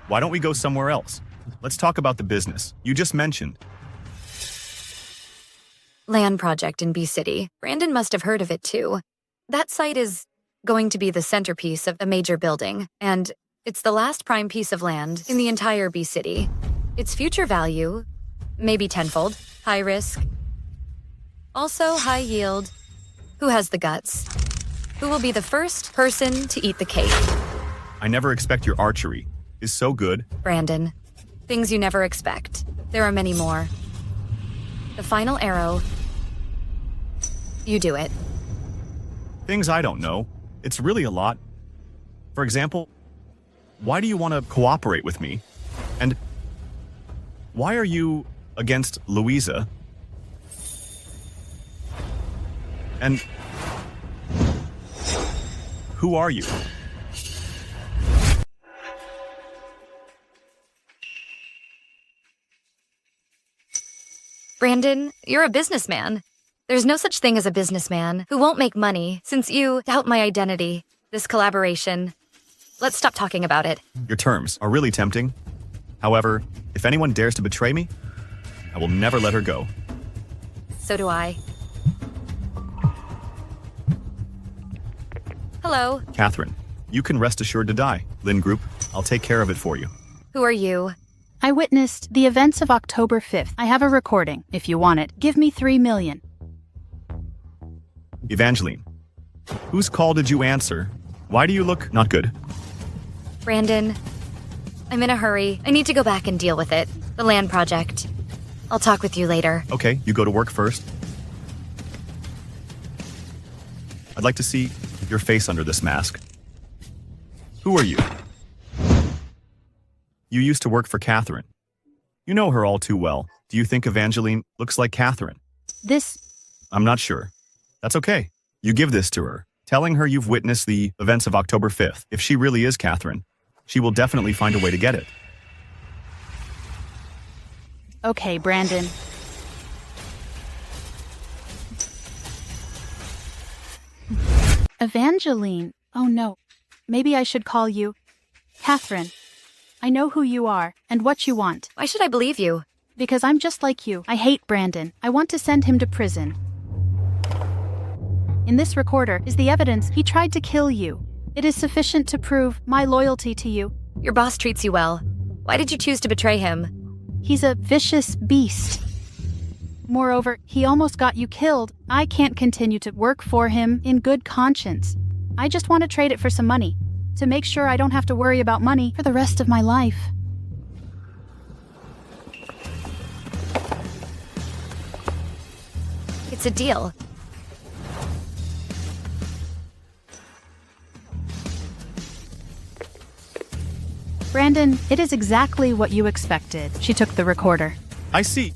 why don't we go somewhere else? Let's talk about the business you just mentioned. Land project in B City. Brandon must have heard of it too. That site is going to be the centerpiece of a major building, and it's the last prime piece of land in the entire B City. Its future value, maybe tenfold, high risk, also high yield. Who has the guts? Who will be the first person to eat the cake? I never expect your archery is so good. Brandon, things you never expect. There are many more. The final arrow. You do it. Things I don't know. It's really a lot. For example, why do you want to cooperate with me? And why are you against Louisa? And who are you? Brandon, you're a businessman. There's no such thing as a businessman who won't make money since you doubt my identity. This collaboration. Let's stop talking about it. Your terms are really tempting. However, if anyone dares to betray me, I will never let her go. So do I. Hello. Catherine, you can rest assured to die. Lynn Group, I'll take care of it for you. Who are you? I witnessed the events of October 5th. I have a recording, if you want it. Give me $3 million. Evangeline, whose call did you answer? Why do you look not good? Brandon, I'm in a hurry. I need to go back and deal with it. The land project. I'll talk with you later. Okay, you go to work first. I'd like to see your face under this mask. Who are you? You used to work for Catherine. You know her all too well. Do you think Evangeline looks like Catherine? I'm not sure. That's okay. You give this to her, telling her you've witnessed the events of October 5th. If she really is Catherine, she will definitely find a way to get it. Okay, Brandon. Evangeline. Oh no. Maybe I should call you Catherine. I know who you are and what you want. Why should I believe you? Because I'm just like you. I hate Brandon. I want to send him to prison. In this recorder is the evidence he tried to kill you. It is sufficient to prove my loyalty to you. Your boss treats you well. Why did you choose to betray him? He's a vicious beast. Moreover, he almost got you killed. I can't continue to work for him in good conscience. I just want to trade it for some money, to make sure I don't have to worry about money for the rest of my life. It's a deal. Brandon, it is exactly what you expected. She took the recorder. I see.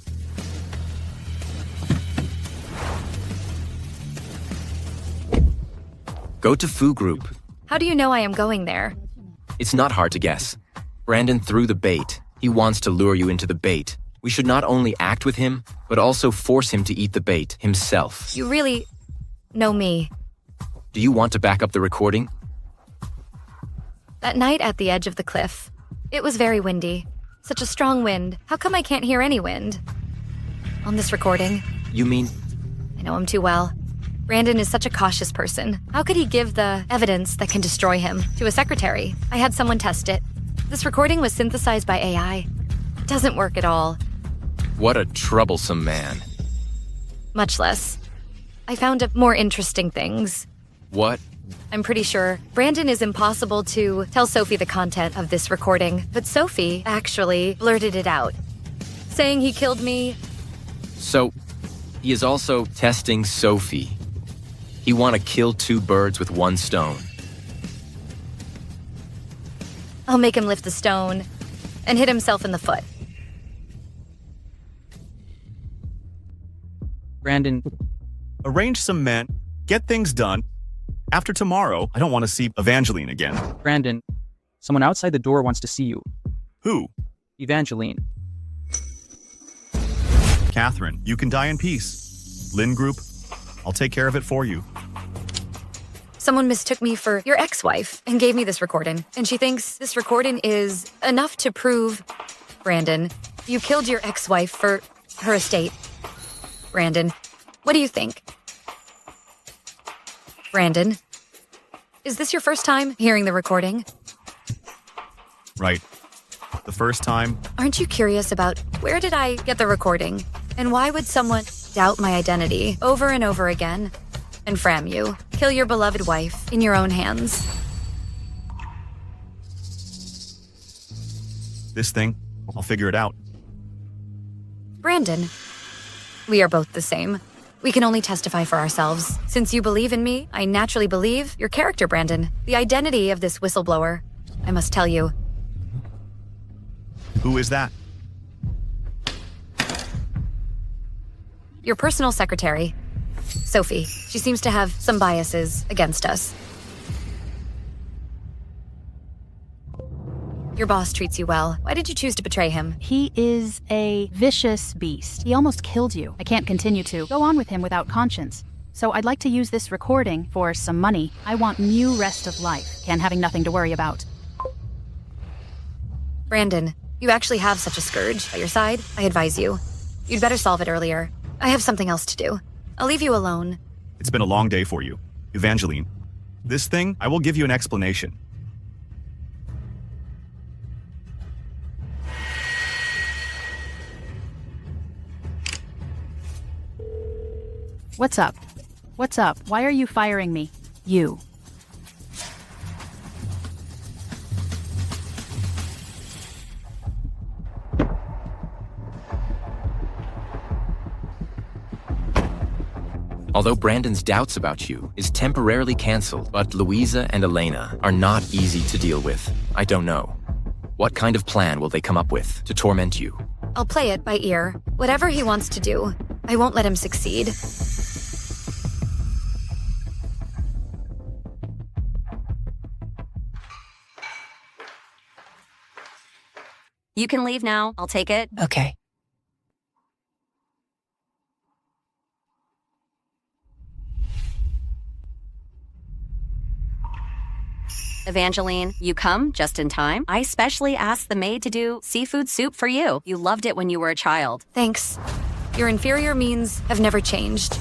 Go to Goo Group. How do you know I am going there? It's not hard to guess. Brandon threw the bait. He wants to lure you into the bait. We should not only act with him, but also force him to eat the bait himself. You really know me. Do you want to back up the recording? That night at the edge of the cliff, it was very windy. Such a strong wind. How come I can't hear any wind? On this recording. You mean? I know him too well. Brandon is such a cautious person. How could he give the evidence that can destroy him to a secretary? I had someone test it. This recording was synthesized by AI. It doesn't work at all. What a troublesome man. Much less. I found more interesting things. What? I'm pretty sure Brandon is impossible to tell Sophie the content of this recording, but Sophie actually blurted it out, saying he killed me. So, he is also testing Sophie. He want to kill two birds with one stone. I'll make him lift the stone and hit himself in the foot. Brandon. Arrange some men, get things done. After tomorrow, I don't want to see Evangeline again. Brandon, someone outside the door wants to see you. Who? Evangeline. Catherine, you can die in peace. Lynn Group, I'll take care of it for you. Someone mistook me for your ex-wife and gave me this recording, and she thinks this recording is enough to prove, Brandon, you killed your ex-wife for her estate. Brandon, what do you think? Brandon, is this your first time hearing the recording? Right. The first time. Aren't you curious about where did I get the recording? And why would someone doubt my identity over and over again and fram you, kill your beloved wife in your own hands? This thing, I'll figure it out. Brandon, we are both the same. We can only testify for ourselves. Since you believe in me, I naturally believe your character, Brandon, the identity of this whistleblower. I must tell you. Who is that? Your personal secretary, Sophie. She seems to have some biases against us. Your boss treats you well. Why did you choose to betray him? He is a vicious beast. He almost killed you. I can't continue to go on with him without conscience. So I'd like to use this recording for some money. I want new rest of life and having nothing to worry about. Brandon, you actually have such a scourge by your side. I advise you. You'd better solve it earlier. I have something else to do. I'll leave you alone. It's been a long day for you, Evangeline. This thing, I will give you an explanation. What's up? What's up? Why are you firing me? You. Although Brandon's doubts about you is temporarily canceled, but Louisa and Elena are not easy to deal with. I don't know. What kind of plan will they come up with to torment you? I'll play it by ear. Whatever he wants to do, I won't let him succeed. You can leave now. I'll take it. Okay. Evangeline, you come just in time. I specially asked the maid to do seafood soup for you. You loved it when you were a child. Thanks. Your inferior means have never changed.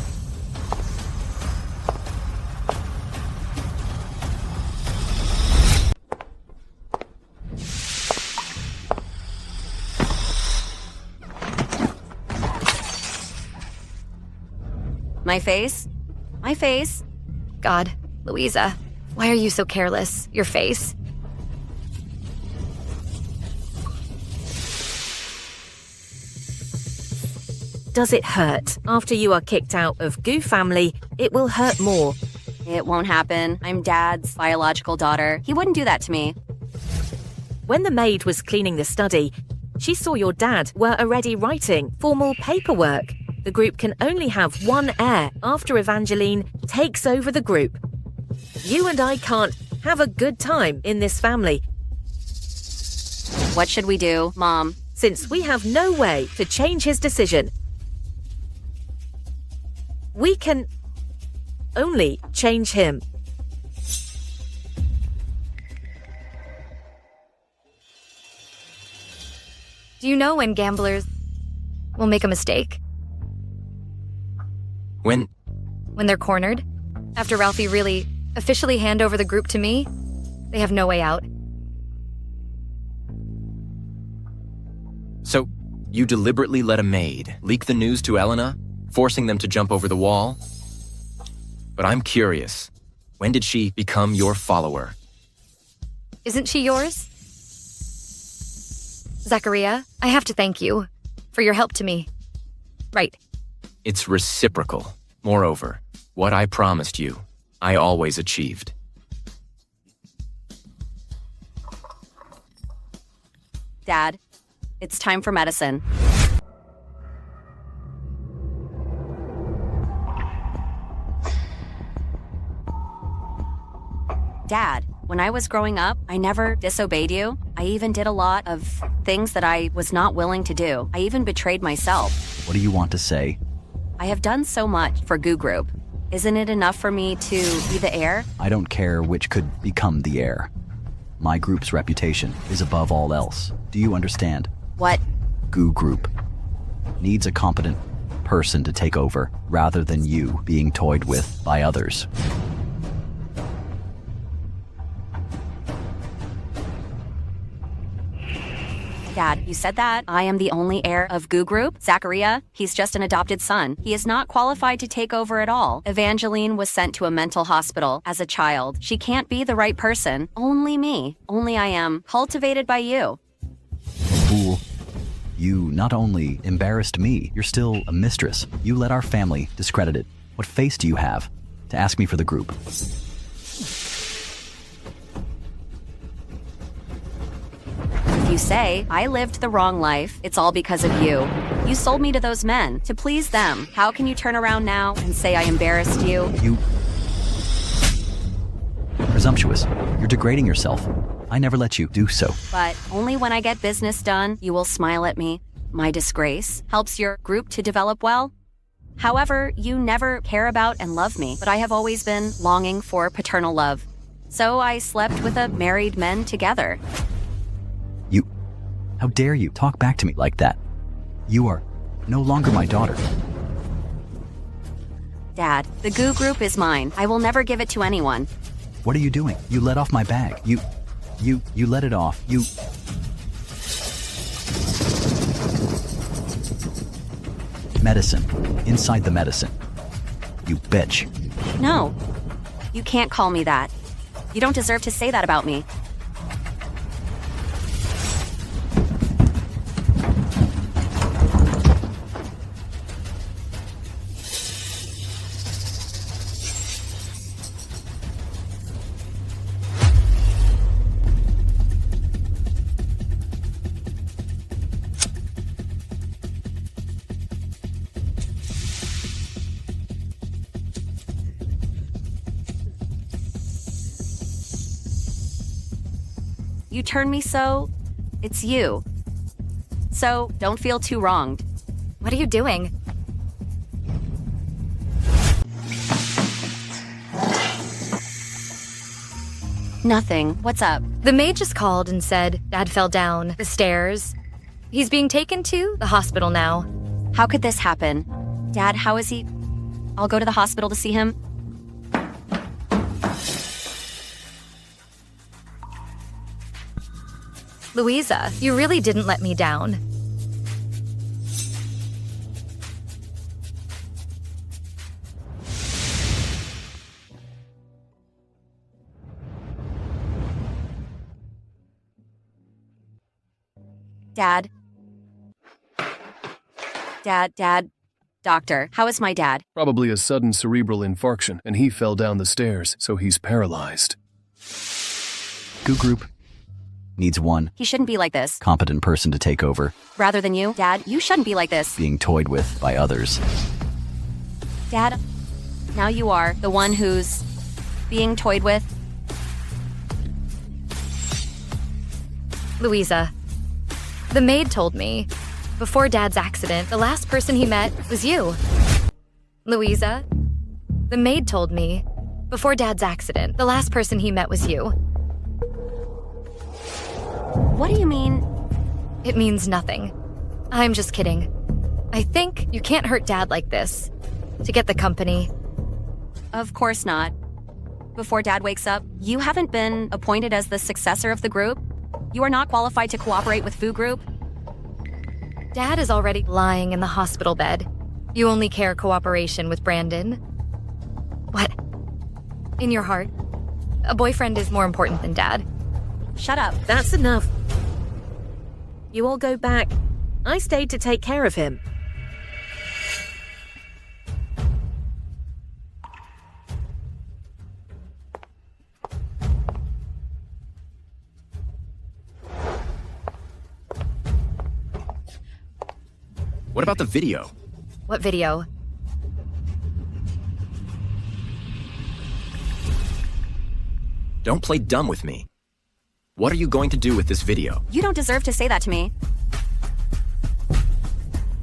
My face? My face? God, Louisa, why are you so careless? Your face? Does it hurt? After you are kicked out of Goo family, it will hurt more. It won't happen. I'm Dad's biological daughter. He wouldn't do that to me. When the maid was cleaning the study, she saw your dad were already writing formal paperwork. The group can only have one heir after Evangeline takes over the group. You and I can't have a good time in this family. What should we do, Mom? Since we have no way to change his decision, we can only change him. Do you know when gamblers will make a mistake? When they're cornered? After Ralphie really officially hand over the group to me, they have no way out. So, you deliberately let a maid leak the news to Elena, forcing them to jump over the wall? But I'm curious, when did she become your follower? Isn't she yours? Zachariah, I have to thank you for your help to me. Right. It's reciprocal. Moreover, what I promised you, I always achieved. Dad, it's time for medicine. Dad, when I was growing up, I never disobeyed you. I even did a lot of things that I was not willing to do. I even betrayed myself. What do you want to say? I have done so much for Goo Group. Isn't it enough for me to be the heir? I don't care which could become the heir. My group's reputation is above all else. Do you understand? What? Goo Group needs a competent person to take over rather than you being toyed with by others. Dad, you said that. I am the only heir of Goo Group. Zachariah, he's just an adopted son. He is not qualified to take over at all. Evangeline was sent to a mental hospital as a child. She can't be the right person. Only me. Only I am cultivated by you. Fool. You not only embarrassed me, you're still a mistress. You let our family discredit it. What face do you have to ask me for the group? If you say, I lived the wrong life, it's all because of you. You sold me to those men to please them. How can you turn around now and say I embarrassed you? You... Presumptuous. You're degrading yourself. I never let you do so. But only when I get business done, you will smile at me. My disgrace helps your group to develop well. However, you never care about and love me, but I have always been longing for paternal love. So I slept with a married men together. You... How dare you talk back to me like that? You are no longer my daughter. Dad, the Goo Group is mine. I will never give it to anyone. What are you doing? You let off my bag. You let it off. You... Medicine. Inside the medicine. You bitch. No. You can't call me that. You don't deserve to say that about me. You turn me so... It's you. So, don't feel too wronged. What are you doing? Nothing. What's up? The maid just called and said Dad fell down the stairs. He's being taken to the hospital now. How could this happen? Dad, how is he? I'll go to the hospital to see him. Louisa, you really didn't let me down. Dad. Doctor, how is my dad? Probably a sudden cerebral infarction, and he fell down the stairs, so he's paralyzed. Goo Group needs one He shouldn't be like this. competent person to take over, Rather than you, Dad, you shouldn't be like this. being toyed with by others. Dad, now you are the one who's being toyed with. Louisa, the maid told me, before Dad's accident, the last person he met was you. Louisa, the maid told me, before Dad's accident, the last person he met was you. What do you mean? It means nothing. I'm just kidding. I think you can't hurt Dad like this. To get the company. Of course not. Before Dad wakes up, you haven't been appointed as the successor of the group. You are not qualified to cooperate with Goo Group. Dad is already lying in the hospital bed. You only care cooperation with Brandon. What? In your heart, a boyfriend is more important than Dad. Shut up. That's enough. You all go back. I stayed to take care of him. What about the video? What video? Don't play dumb with me. What are you going to do with this video? You don't deserve to say that to me.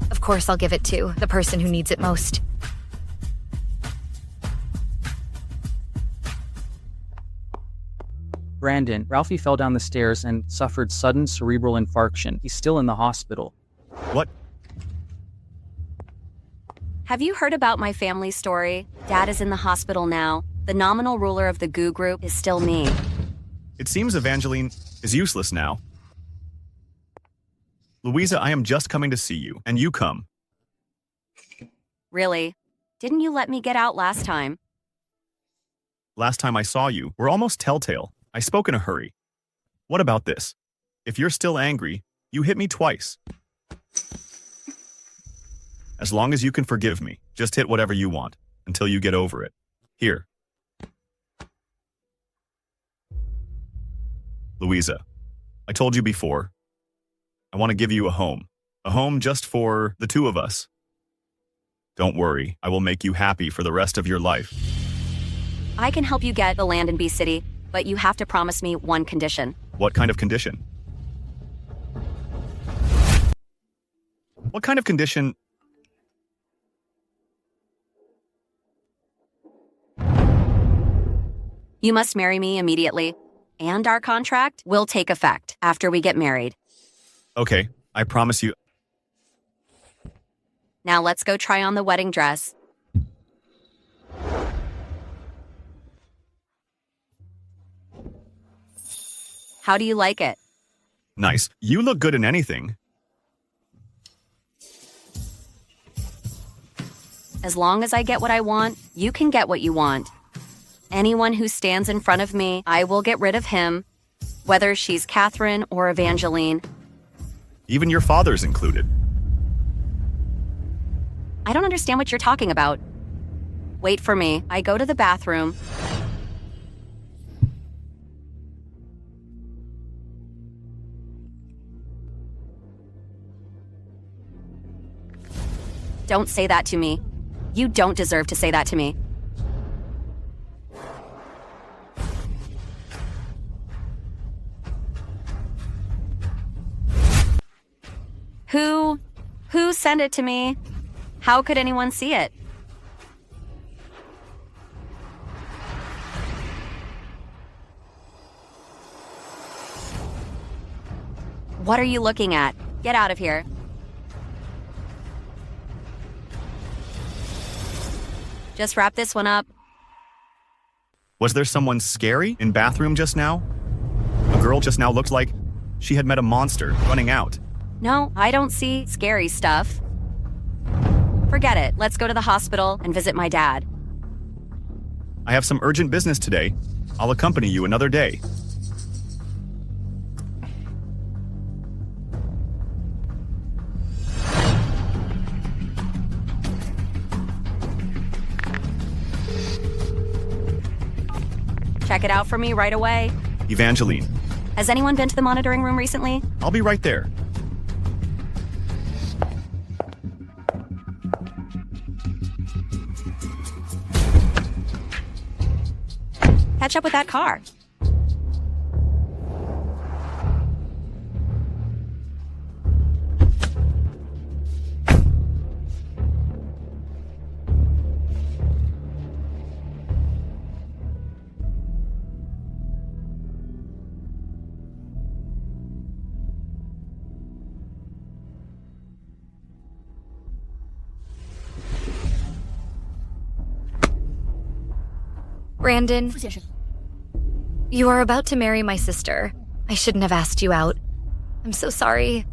Of course I'll give it to the person who needs it most. Brandon, Ralphie fell down the stairs and suffered sudden cerebral infarction. He's still in the hospital. What? Have you heard about my family story? Dad is in the hospital now. The nominal ruler of the Goo Group is still me. It seems Evangeline is useless now. Louisa, I am just coming to see you, and you come. Really? Didn't you let me get out last time? Last time I saw you, we're almost telltale. I spoke in a hurry. What about this? If you're still angry, you hit me twice. As long as you can forgive me, just hit whatever you want, until you get over it. Here. Louisa, I told you before, I want to give you a home just for the two of us. Don't worry, I will make you happy for the rest of your life. I can help you get the land in B City, but you have to promise me one condition. What kind of condition? What kind of condition? You must marry me immediately, and our contract will take effect after we get married. Okay, I promise you. Now let's go try on the wedding dress. How do you like it? Nice. You look good in anything. As long as I get what I want, you can get what you want. Anyone who stands in front of me, I will get rid of him, whether she's Catherine or Evangeline. Even your father's included. I don't understand what you're talking about. Wait for me. I go to the bathroom. Don't say that to me. You don't deserve to say that to me. send it to me. How could anyone see it? What are you looking at? Get out of here. Just wrap this one up. Was there someone scary in bathroom just now? A girl just now looked like she had met a monster running out. No, I don't see scary stuff. Forget it. Let's go to the hospital and visit my dad. I have some urgent business today. I'll accompany you another day. Check it out for me right away. Evangeline, Has anyone been to the monitoring room recently? I'll be right there. Catch up with that car. Brandon, you are about to marry my sister. I shouldn't have asked you out. I'm so sorry.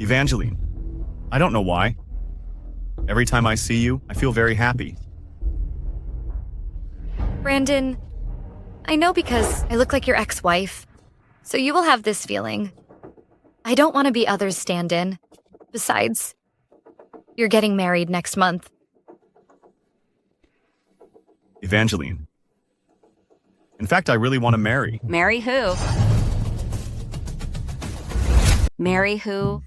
Evangeline, I don't know why. Every time I see you, I feel very happy. Brandon, I know because I look like your ex-wife, so you will have this feeling. I don't want to be others' stand-in. Besides, you're getting married next month. Evangeline. In fact, I really want to marry. Marry who? Marry who?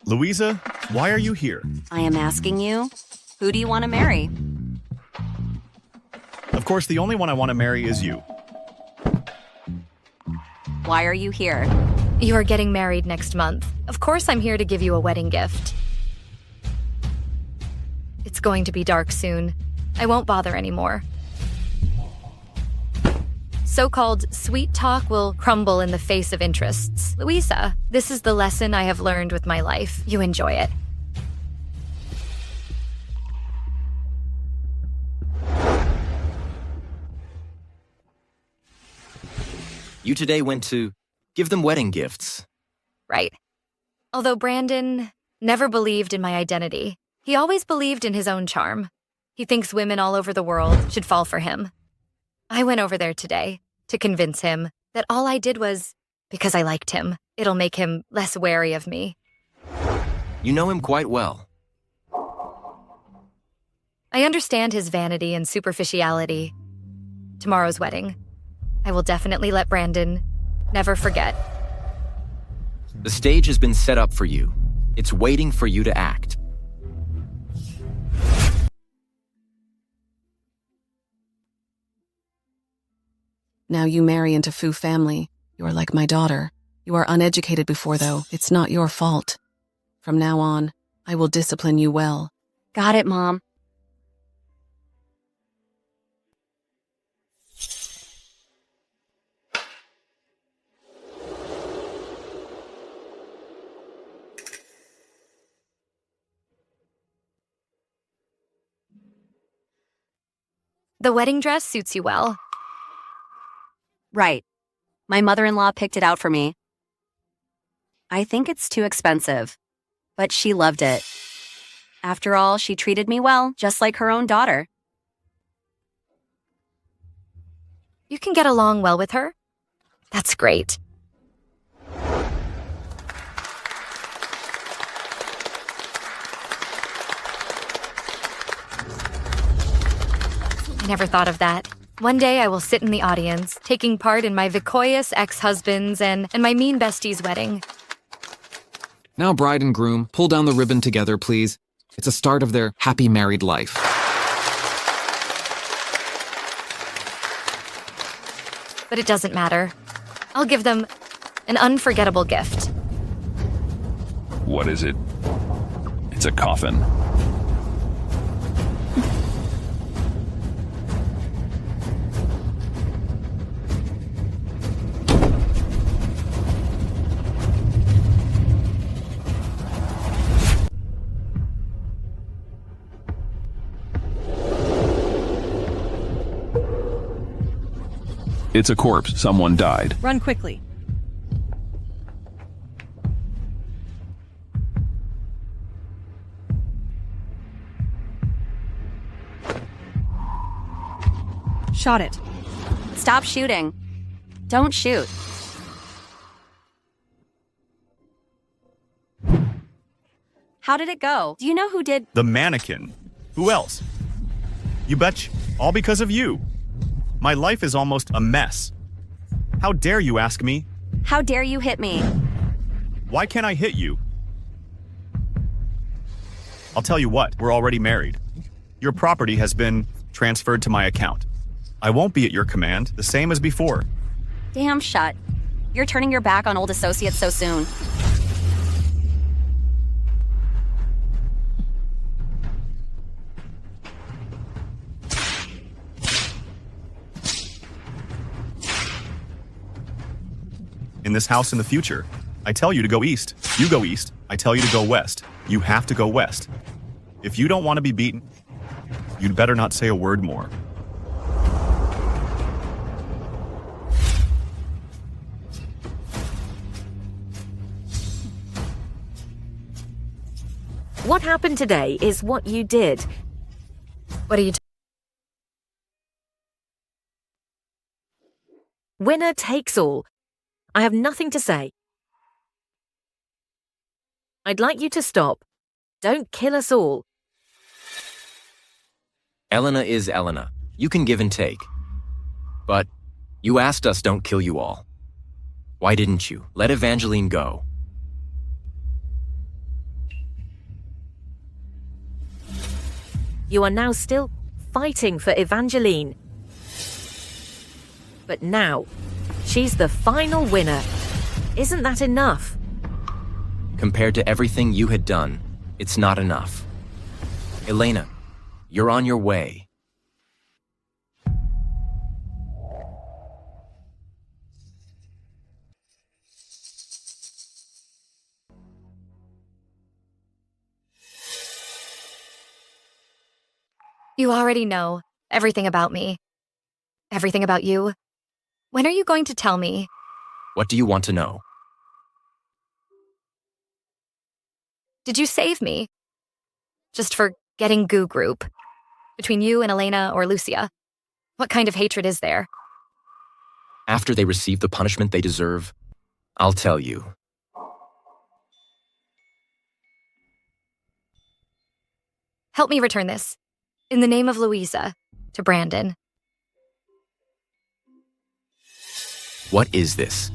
Louisa, why are you here? I am asking you, who do you want to marry? Of course, the only one I want to marry is you. Why are you here? You are getting married next month. Of course I'm here to give you a wedding gift. It's going to be dark soon. I won't bother anymore. So-called sweet talk will crumble in the face of interests. Louisa, this is the lesson I have learned with my life. You enjoy it. You today went to give them wedding gifts. Right. Although Brandon never believed in my identity, he always believed in his own charm. He thinks women all over the world should fall for him. I went over there today to convince him that all I did was because I liked him. It'll make him less wary of me. You know him quite well. I understand his vanity and superficiality. Tomorrow's wedding, I will definitely let Brandon never forget. The stage has been set up for you. It's waiting for you to act. Now you marry into Fu family. You are like my daughter. You are uneducated before, though. It's not your fault. From now on, I will discipline you well. Got it, Mom. The wedding dress suits you well. Right. My mother-in-law picked it out for me. I think it's too expensive, but she loved it. After all, she treated me well, just like her own daughter. You can get along well with her? That's great. I never thought of that. One day I will sit in the audience, taking part in my victorious ex-husband's and my mean bestie's wedding. Now, bride and groom, pull down the ribbon together, please. It's a start of their happy married life. But it doesn't matter. I'll give them an unforgettable gift. What is it? It's a coffin. It's a corpse. Someone died. Run quickly. Shot it. Stop shooting. Don't shoot. How did it go? Do you know who did? The mannequin. Who else? You betcha. All because of you. My life is almost a mess. How dare you ask me? How dare you hit me? Why can't I hit you? I'll tell you what, we're already married. Your property has been transferred to my account. I won't be at your command, the same as before. Damn shut. You're turning your back on old associates so soon. In this house in the future, I tell you to go east. You go east. I tell you to go west. You have to go west. If you don't want to be beaten, you'd better not say a word more. What happened today is what you did. What are you Winner takes all. I have nothing to say. I'd like you to stop. Don't kill us all. Elena is Elena. You can give and take. But you asked us don't kill you all. Why didn't you? Let Evangeline go. You are now still fighting for Evangeline. But now, she's the final winner. Isn't that enough? Compared to everything you had done, it's not enough. Elena, you're on your way. You already know everything about me. Everything about you. When are you going to tell me? What do you want to know? Did you save me? Just for getting Goo Group? Between you and Elena or Lucia? What kind of hatred is there? After they receive the punishment they deserve, I'll tell you. Help me return this. In the name of Louisa, to Brandon. What is this?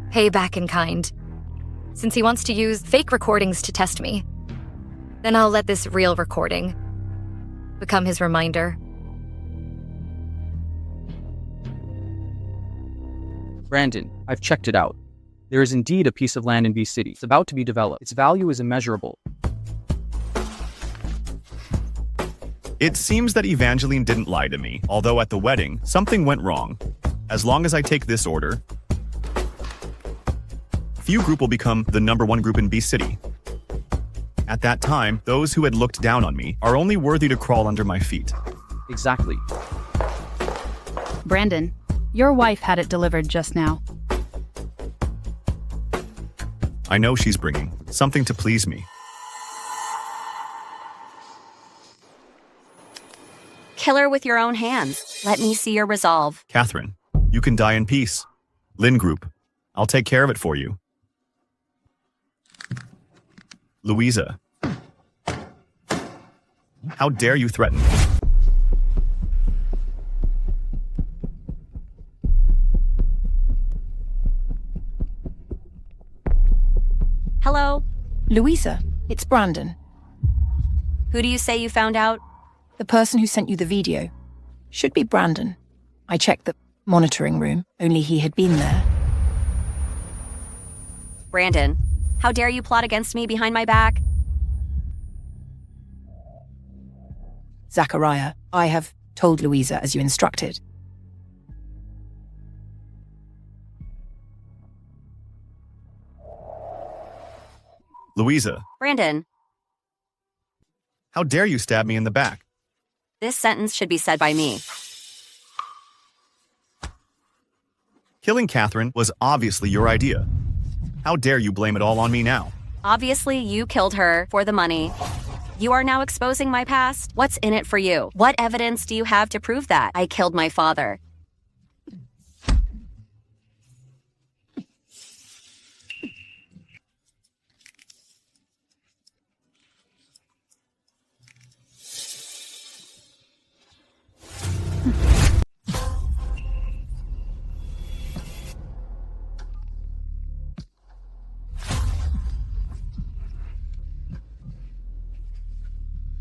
Pay back in kind. Since he wants to use fake recordings to test me, then I'll let this real recording become his reminder. Brandon, I've checked it out. There is indeed a piece of land in V City. It's about to be developed. Its value is immeasurable. It seems that Evangeline didn't lie to me, although at the wedding, something went wrong. As long as I take this order, Few Group will become the #1 group in B City. At that time, those who had looked down on me are only worthy to crawl under my feet. Exactly. Brandon, your wife had it delivered just now. I know she's bringing something to please me. Kill her with your own hands. Let me see your resolve. Catherine, you can die in peace. Lynn Group, I'll take care of it for you. Louisa, how dare you threaten me? Hello? Louisa, it's Brandon. Who do you say you found out? The person who sent you the video. Should be Brandon. I checked the monitoring room, only he had been there. Brandon, how dare you plot against me behind my back? Zachariah, I have told Louisa as you instructed. Louisa, Brandon, how dare you stab me in the back? this sentence should be said by me. Killing Catherine was obviously your idea. How dare you blame it all on me now? Obviously, you killed her for the money. You are now exposing my past. What's in it for you? What evidence do you have to prove that I killed my father?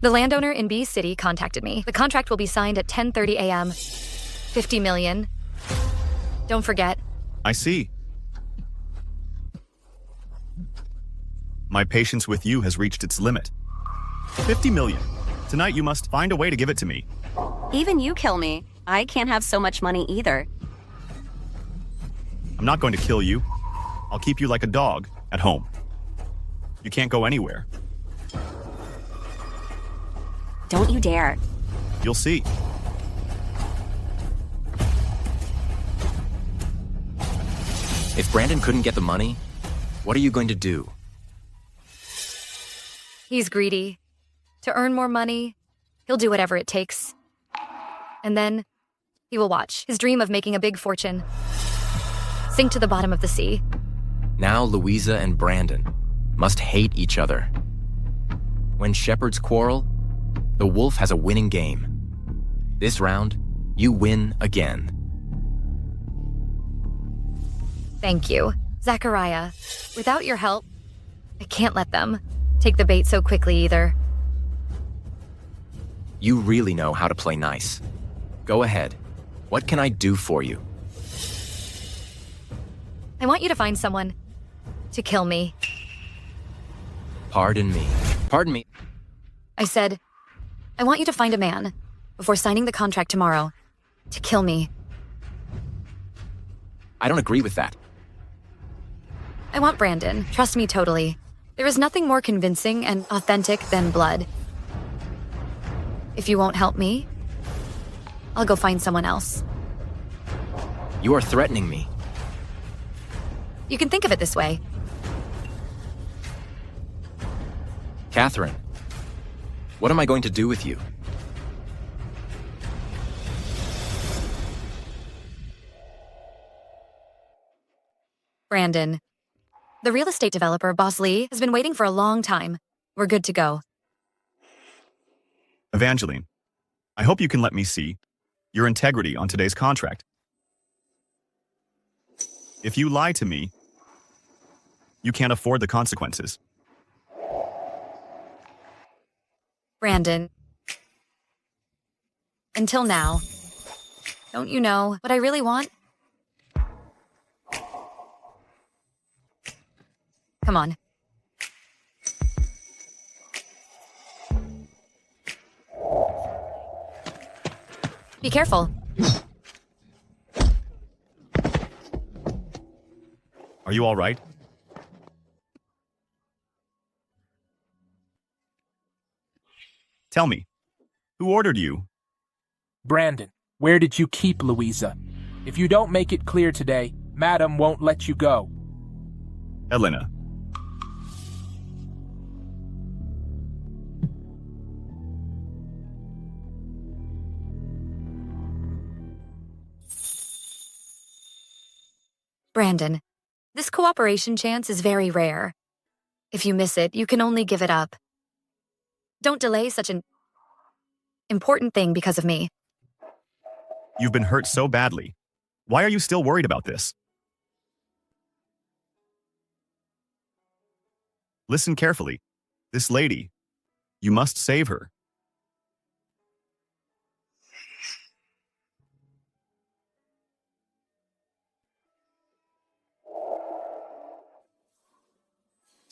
The landowner in B City contacted me. The contract will be signed at 10:30 a.m. 50 million. Don't forget. I see. My patience with you has reached its limit. 50 million. Tonight you must find a way to give it to me. Even you kill me. I can't have so much money either. I'm not going to kill you. I'll keep you like a dog at home. You can't go anywhere. Don't you dare. You'll see. If Brandon couldn't get the money, what are you going to do? He's greedy. To earn more money, he'll do whatever it takes. And then he will watch his dream of making a big fortune sink to the bottom of the sea. Now Louisa and Brandon must hate each other. When shepherds quarrel, the wolf has a winning game. This round, you win again. Thank you, Zachariah. Without your help, I can't let them take the bait so quickly either. You really know how to play nice. Go ahead. What can I do for you? I want you to find someone to kill me. Pardon me. Pardon me. I said, I want you to find a man, before signing the contract tomorrow, to kill me. I don't agree with that. I want Brandon. Trust me totally. There is nothing more convincing and authentic than blood. If you won't help me, I'll go find someone else. You are threatening me. You can think of it this way. Catherine, what am I going to do with you? Brandon. The real estate developer, Boss Lee, has been waiting for a long time. We're good to go. Evangeline, I hope you can let me see your integrity on today's contract. If you lie to me, you can't afford the consequences. Brandon. Until now. Don't you know what I really want? Come on. Be careful. Are you all right? Tell me, who ordered you? Brandon, where did you keep Louisa? If you don't make it clear today, Madam won't let you go. Elena. Brandon, this cooperation chance is very rare. If you miss it, you can only give it up. Don't delay such an important thing because of me. You've been hurt so badly. Why are you still worried about this? Listen carefully. This lady, you must save her.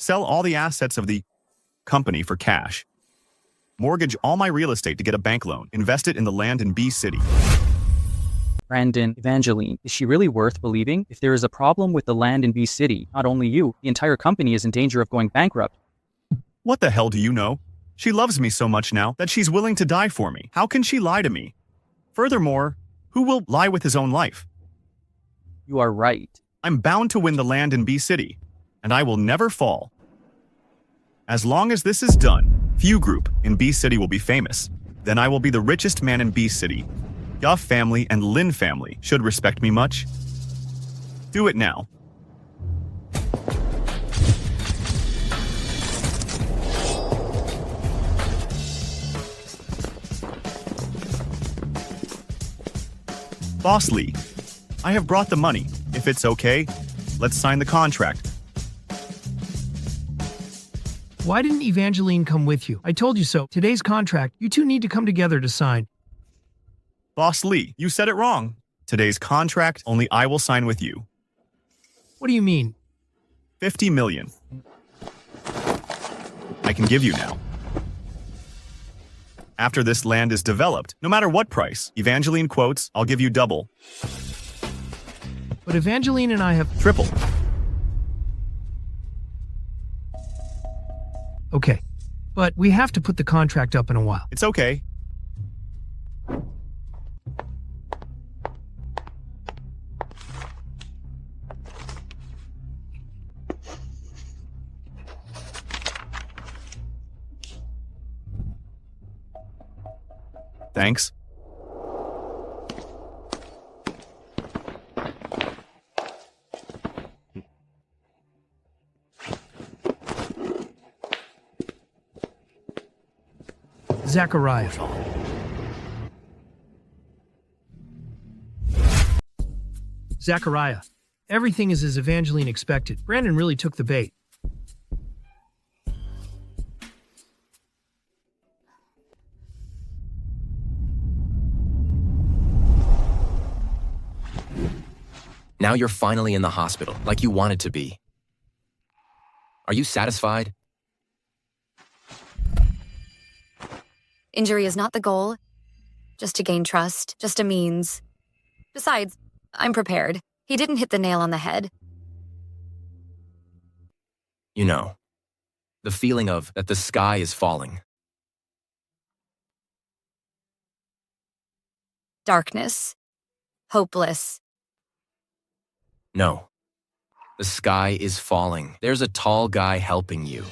Sell all the assets of the company for cash. Mortgage all my real estate to get a bank loan. Invest it in the land in B City. Brandon, Evangeline, is she really worth believing? If there is a problem with the land in B City, not only you, the entire company is in danger of going bankrupt. What the hell do you know? She loves me so much now that she's willing to die for me. How can she lie to me? Furthermore, who will lie with his own life? You are right. I'm bound to win the land in B City, and I will never fall. As long as this is done, Few Group in B City will be famous. Then I will be the richest man in B City. Your family and Lin family should respect me much. Do it now. Boss Lee, I have brought the money. If it's okay, let's sign the contract. Why didn't Evangeline come with you? I told you so. Today's contract, you two need to come together to sign. Boss Lee, you said it wrong. Today's contract, only I will sign with you. What do you mean? 50 million. I can give you now. After this land is developed, no matter what price, Evangeline quotes, I'll give you double. But Evangeline and I have triple. Okay, but we have to put the contract up in a while. It's okay. Thanks. Zachariah. Zachariah. Everything is as Evangeline expected. Brandon really took the bait. Now you're finally in the hospital, like you wanted to be. Are you satisfied? Injury is not the goal, just to gain trust, just a means. Besides, I'm prepared. He didn't hit the nail on the head. You know, the feeling of that the sky is falling. Darkness. Hopeless. No. The sky is falling. There's a tall guy helping you.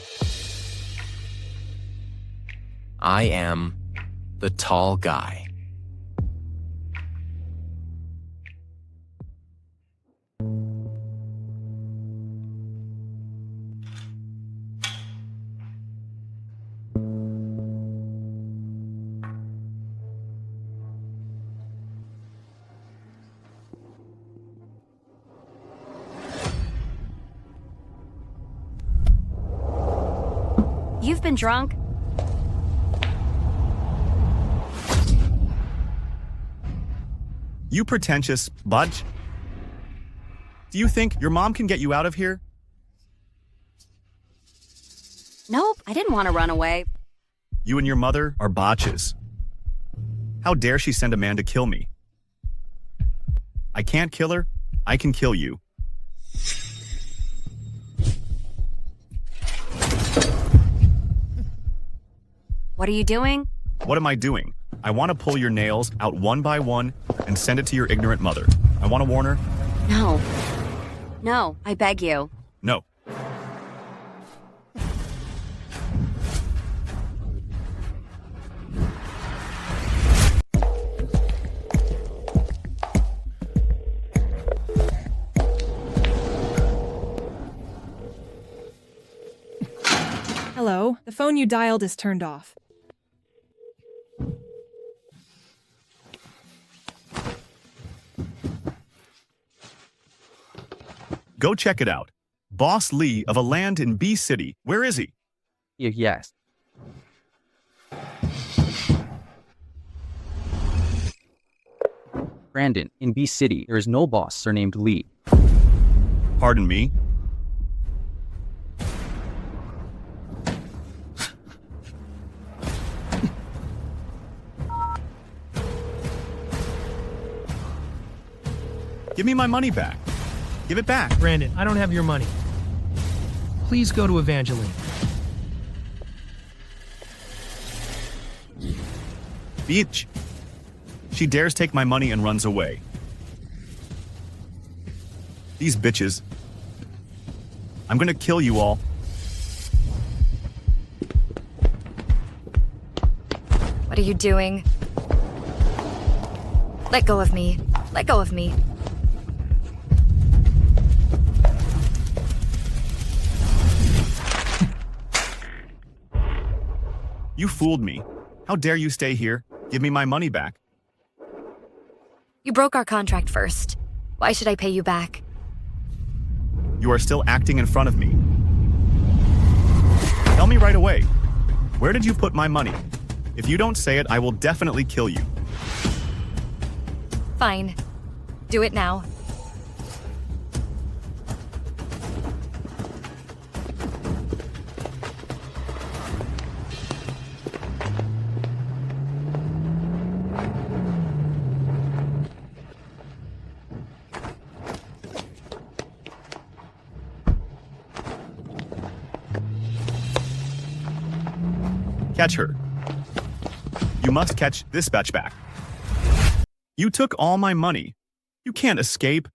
I am the tall guy. You've been drunk. You pretentious budge. Do you think your mom can get you out of here? Nope, I didn't want to run away. You and your mother are botches. How dare she send a man to kill me? I can't kill her. I can kill you. What are you doing? What am I doing? I want to pull your nails out one by one and send it to your ignorant mother. I want to warn her. No. No, I beg you. No. Hello, the phone you dialed is turned off. Go check it out. Boss Lee of a land in B City. Where is he? Yes. Brandon, in B City, there is no boss surnamed Lee. Pardon me? Give me my money back. Give it back. Brandon, I don't have your money. Please go to Evangeline. Bitch. She dares take my money and runs away. These bitches. I'm gonna kill you all. What are you doing? Let go of me. Let go of me. You fooled me. How dare you stay here? Give me my money back. You broke our contract first. Why should I pay you back? You are still acting in front of me. Tell me right away. Where did you put my money? If you don't say it, I will definitely kill you. Fine. Do it now. Catch her. You must catch this batch back. You took all my money. You can't escape.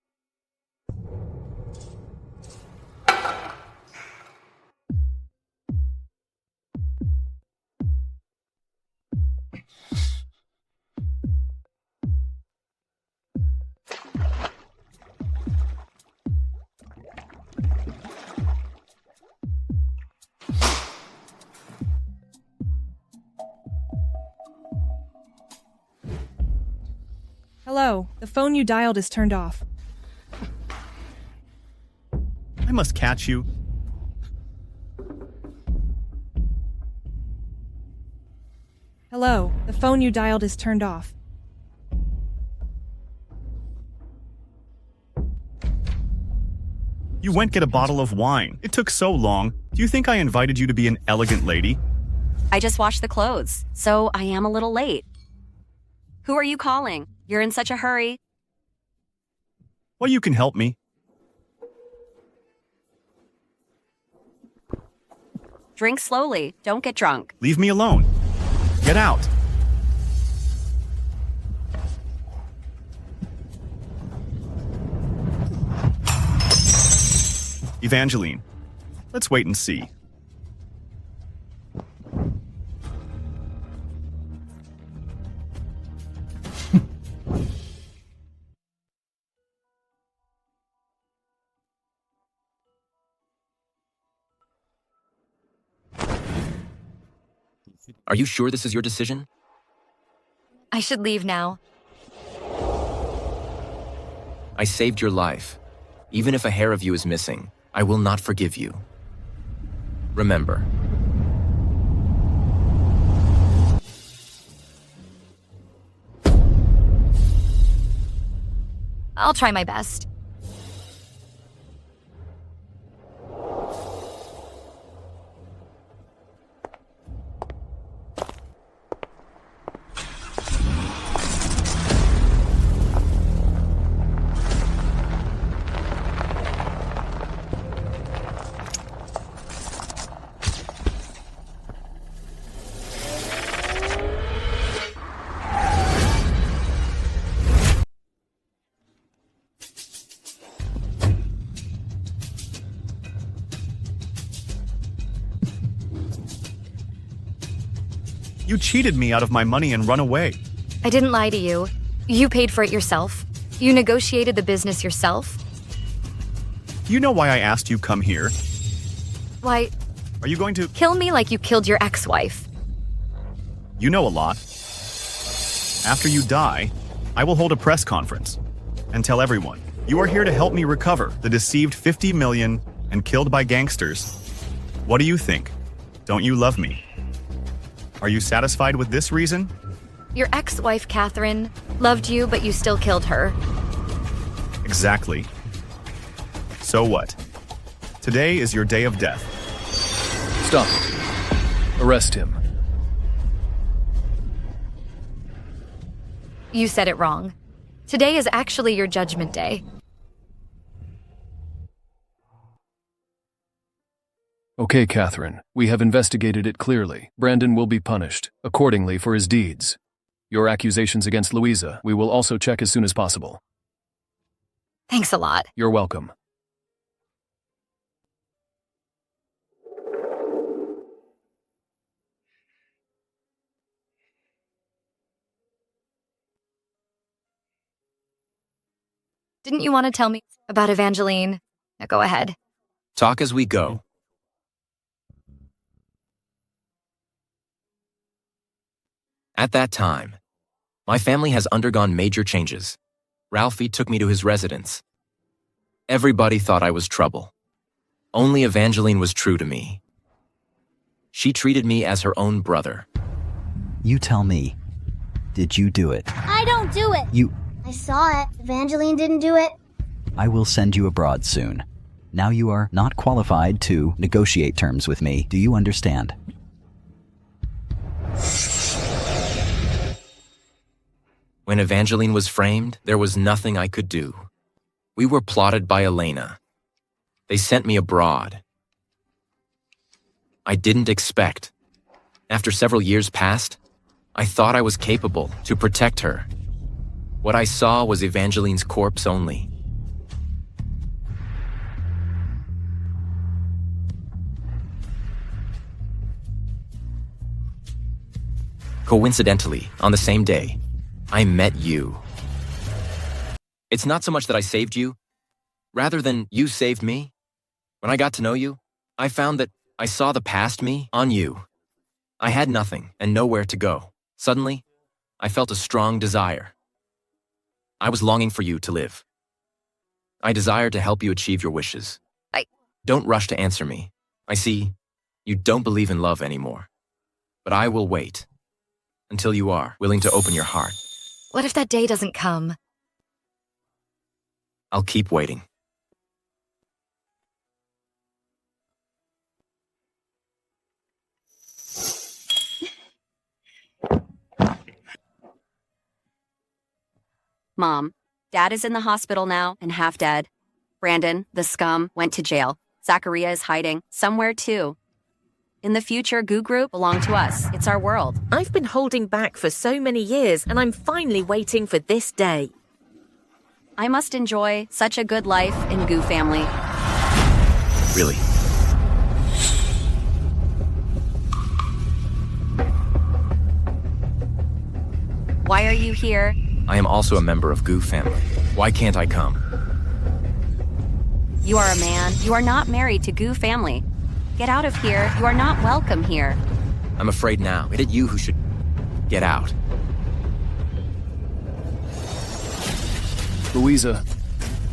Hello, the phone you dialed is turned off. I must catch you. Hello, the phone you dialed is turned off. You went get a bottle of wine. It took so long. Do you think I invited you to be an elegant lady? I just washed the clothes, so I am a little late. Who are you calling? You're in such a hurry. Well, you can help me. Drink slowly. Don't get drunk. Leave me alone. Get out. Evangeline, let's wait and see. Are you sure this is your decision? I should leave now. I saved your life. Even if a hair of you is missing, I will not forgive you. Remember. I'll try my best. You cheated me out of my money and run away. I didn't lie to you. You paid for it yourself. You negotiated the business yourself. You know why I asked you come here? Why, Are you going to... kill me like you killed your ex-wife? You know a lot. After you die, I will hold a press conference and tell everyone, you are here to help me recover the deceived 50 million and killed by gangsters. What do you think? Don't you love me? Are you satisfied with this reason? Your ex-wife, Catherine, loved you, but you still killed her. Exactly. So what? Today is your day of death. Stop. Arrest him. You said it wrong. Today is actually your judgment day. Okay, Catherine. We have investigated it clearly. Brandon will be punished accordingly for his deeds. Your accusations against Louisa, we will also check as soon as possible. Thanks a lot. You're welcome. Didn't you want to tell me about Evangeline? Now go ahead. Talk as we go. At that time, my family has undergone major changes. Ralphie took me to his residence. Everybody thought I was trouble. Only Evangeline was true to me. She treated me as her own brother. You tell me. Did you do it? I don't do it. I saw it. Evangeline didn't do it. I will send you abroad soon. Now you are not qualified to negotiate terms with me. Do you understand? When Evangeline was framed, there was nothing I could do. We were plotted by Elena. They sent me abroad. I didn't expect. After several years passed, I thought I was capable to protect her. What I saw was Evangeline's corpse only. Coincidentally, on the same day, I met you. It's not so much that I saved you, rather than you saved me. When I got to know you, I found that I saw the past me on you. I had nothing and nowhere to go. Suddenly, I felt a strong desire. I was longing for you to live. I desired to help you achieve your wishes. Don't rush to answer me. I see you don't believe in love anymore. But I will wait until you are willing to open your heart. What if that day doesn't come? I'll keep waiting. Mom, Dad is in the hospital now and half dead. Brandon, the scum, went to jail. Zacharia is hiding somewhere too. In the future, Goo Group belong to us. It's our world. I've been holding back for so many years, and I'm finally waiting for this day. I must enjoy such a good life in Goo family. Really? Why are you here? I am also a member of Goo family. Why can't I come? You are a man. You are not married to Goo family. Get out of here. You are not welcome here. I'm afraid now. It is you who should get out. Louisa,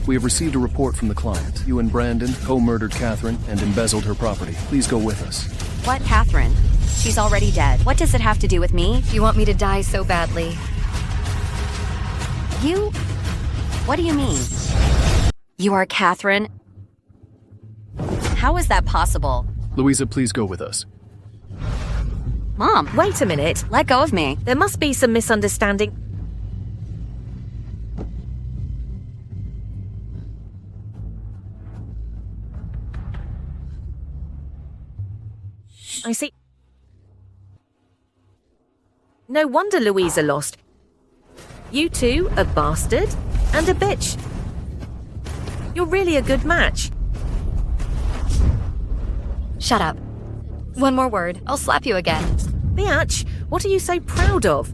we have received a report from the client. You and Brandon co-murdered Catherine and embezzled her property. Please go with us. What, Catherine? She's already dead. What does it have to do with me? You want me to die so badly. You? What do you mean? You are Catherine? How is that possible? Louisa, please go with us. Mom! Wait a minute. Let go of me. There must be some misunderstanding. I see. No wonder Louisa lost. You two, a bastard and a bitch. You're really a good match. Shut up. One more word, I'll slap you again. Biatch, what are you so proud of?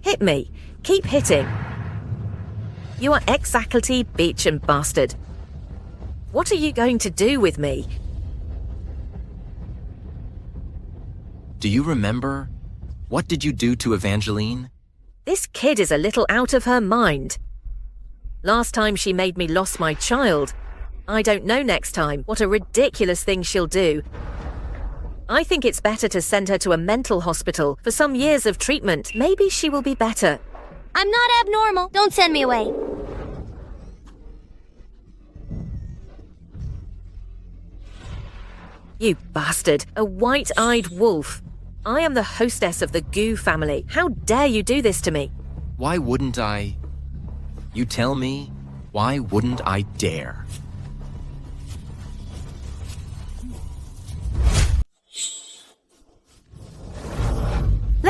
Hit me. Keep hitting. You are ex-faculty, bitch and bastard. What are you going to do with me? Do you remember? What did you do to Evangeline? This kid is a little out of her mind. Last time she made me lose my child. I don't know next time what a ridiculous thing she'll do. I think it's better to send her to a mental hospital for some years of treatment. Maybe she will be better. I'm not abnormal. Don't send me away. You bastard. A white-eyed wolf. I am the hostess of the Goo family. How dare you do this to me? Why wouldn't I? You tell me, why wouldn't I dare?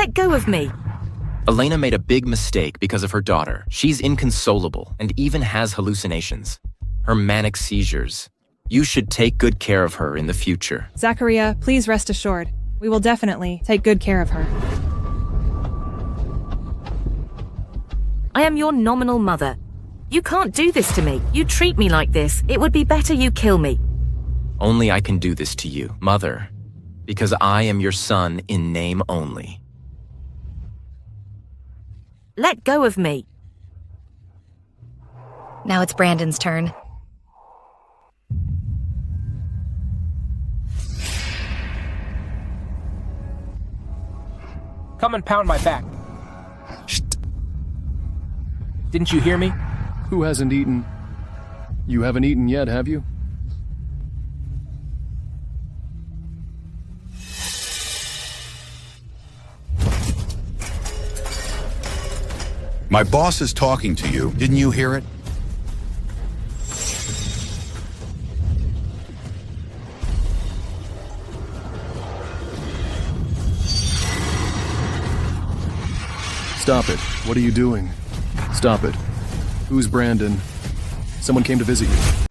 Let go of me. Elena made a big mistake because of her daughter. She's inconsolable and even has hallucinations. Her manic seizures. You should take good care of her in the future. Zacharia, please rest assured. We will definitely take good care of her. I am your nominal mother. You can't do this to me. You treat me like this. It would be better you kill me. Only I can do this to you, Mother, because I am your son in name only. Let go of me. Now it's Brandon's turn. Come and pound my back. Shh. Didn't you hear me? Who hasn't eaten? You haven't eaten yet, have you? My boss is talking to you. Didn't you hear it? Stop it. What are you doing? Stop it. Who's Brandon? Someone came to visit you.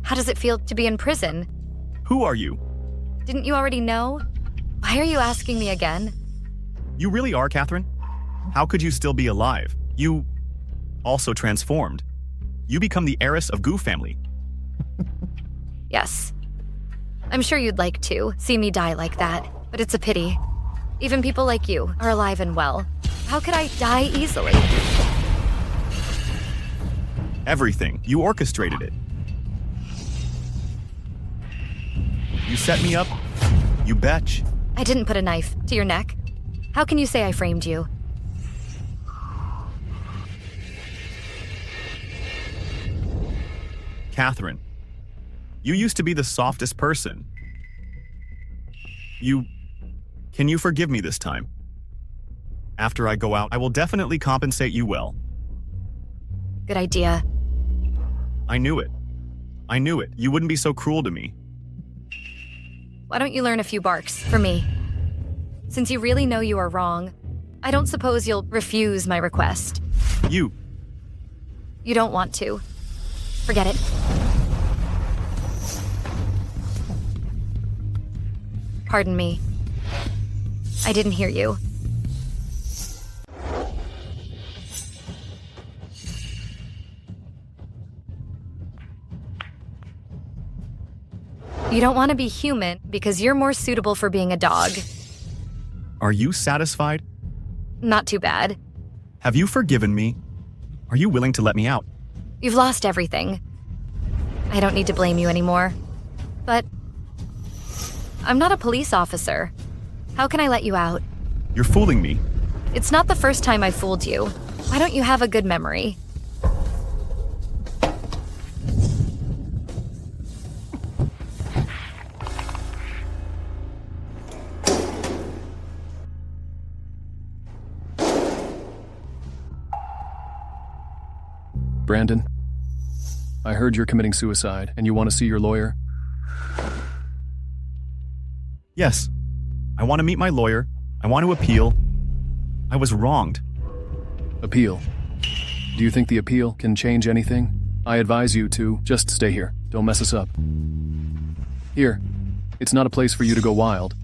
How does it feel to be in prison? Who are you? Didn't you already know? Why are you asking me again? You really are, Catherine? How could you still be alive? You also transformed. You become the heiress of Goo family. Yes. I'm sure you'd like to see me die like that, but it's a pity. Even people like you are alive and well. How could I die easily? Everything. You orchestrated it. You set me up. You betch. I didn't put a knife to your neck. How can you say I framed you? Catherine, you used to be the softest person. Can you forgive me this time? After I go out, I will definitely compensate you well. Good idea. I knew it. I knew it. You wouldn't be so cruel to me. Why don't you learn a few barks for me? Since you really know you are wrong, I don't suppose you'll refuse my request. You don't want to. Forget it. Pardon me. I didn't hear you. You don't want to be human because you're more suitable for being a dog. Are you satisfied? Not too bad. Have you forgiven me? Are you willing to let me out? You've lost everything. I don't need to blame you anymore. But I'm not a police officer. How can I let you out? You're fooling me. It's not the first time I fooled you. Why don't you have a good memory? Brandon, I heard you're committing suicide and you want to see your lawyer? Yes. I want to meet my lawyer. I want to appeal. I was wronged. Appeal? Do you think the appeal can change anything? I advise you to just stay here. Don't mess us up. Here. It's not a place for you to go wild.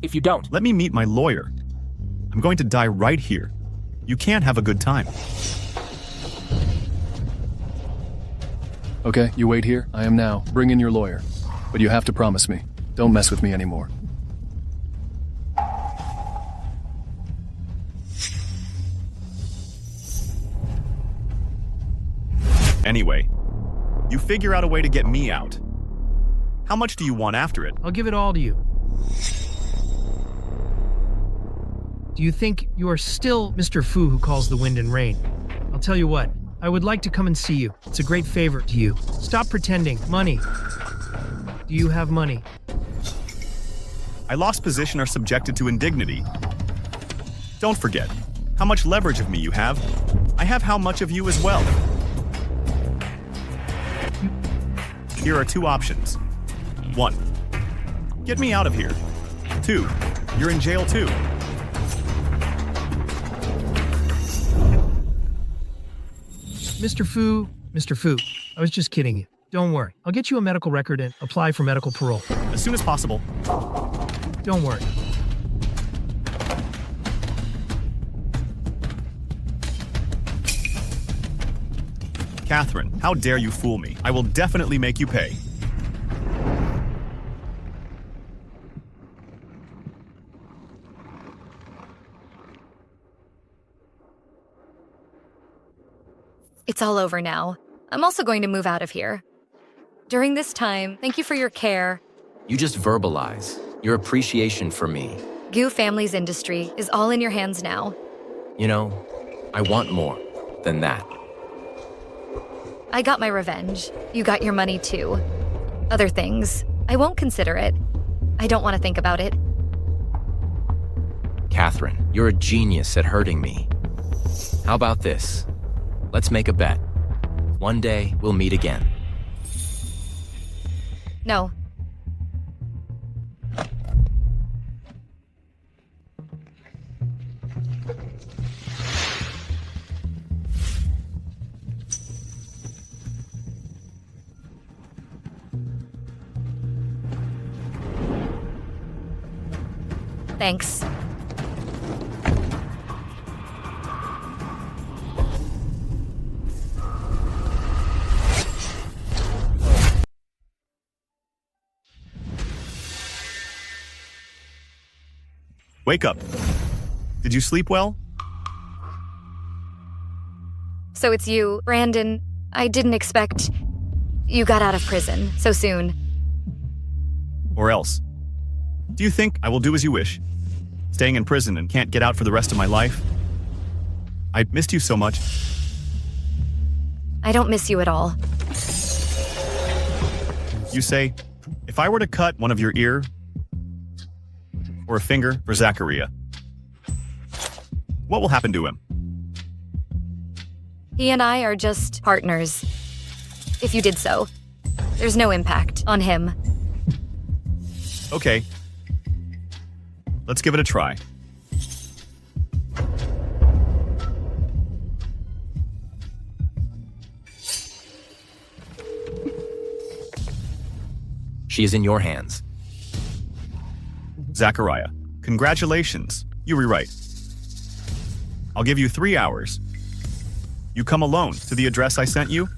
If you don't, let me meet my lawyer. I'm going to die right here. You can't have a good time. Okay, you wait here. I am now. Bring in your lawyer. But you have to promise me. Don't mess with me anymore. Anyway, you figure out a way to get me out. How much do you want after it? I'll give it all to you. Do you think you are still Mr. Fu who calls the wind and rain? I'll tell you what, I would like to come and see you. It's a great favor to you. Stop pretending. Money. Do you have money? I lost position are subjected to indignity. Don't forget how much leverage of me you have. I have how much of you as well. Here are two options. 1. Get me out of here. too. You're in jail too. Mr. Fu, I was just kidding you. Don't worry. I'll get you a medical record and apply for medical parole. As soon as possible. Don't worry. Catherine, how dare you fool me? I will definitely make you pay. It's all over now. I'm also going to move out of here. During this time, thank you for your care. You just verbalize your appreciation for me. Goo Family's industry is all in your hands now. You know, I want more than that. I got my revenge. You got your money too. Other things, I won't consider it. I don't want to think about it. Catherine, you're a genius at hurting me. How about this? Let's make a bet. One day, we'll meet again. No. Thanks. Wake up. Did you sleep well? So it's you, Brandon. I didn't expect you got out of prison so soon. Or else? Do you think I will do as you wish? Staying in prison and can't get out for the rest of my life? I missed you so much. I don't miss you at all. You say, if I were to cut one of your ear or a finger for Zachariah, what will happen to him? He and I are just partners. If you did so, there's no impact on him. Okay. Let's give it a try. She is in your hands. Zachariah, congratulations. You rewrite. I'll give you 3 hours. You come alone to the address I sent you.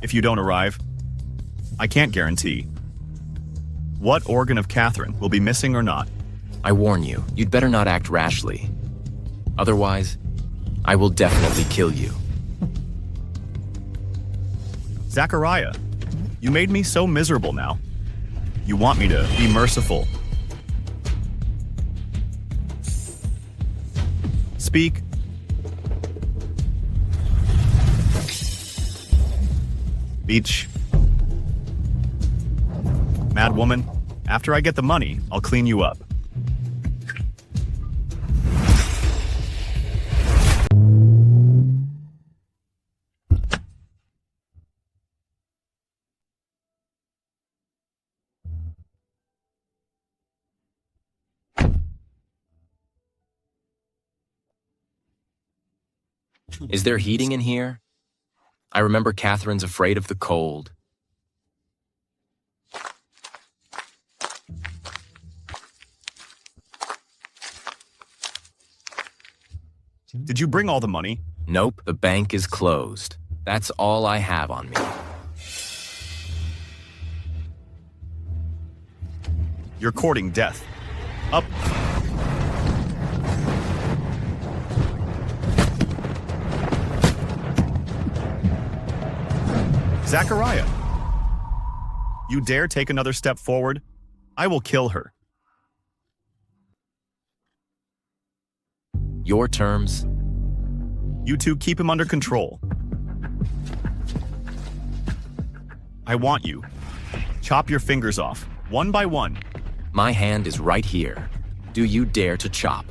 If you don't arrive, I can't guarantee what organ of Catherine will be missing or not. I warn you, you'd better not act rashly. Otherwise, I will definitely kill you. Zachariah, you made me so miserable now. You want me to be merciful. Speak. Beach. Mad woman, after I get the money, I'll clean you up. Is there heating in here? I remember Catherine's afraid of the cold. Did you bring all the money? Nope, the bank is closed. That's all I have on me. You're courting death. Up. Zachariah, you dare take another step forward? I will kill her. Your terms? You two keep him under control. I want you. Chop your fingers off, one by one. My hand is right here. Do you dare to chop?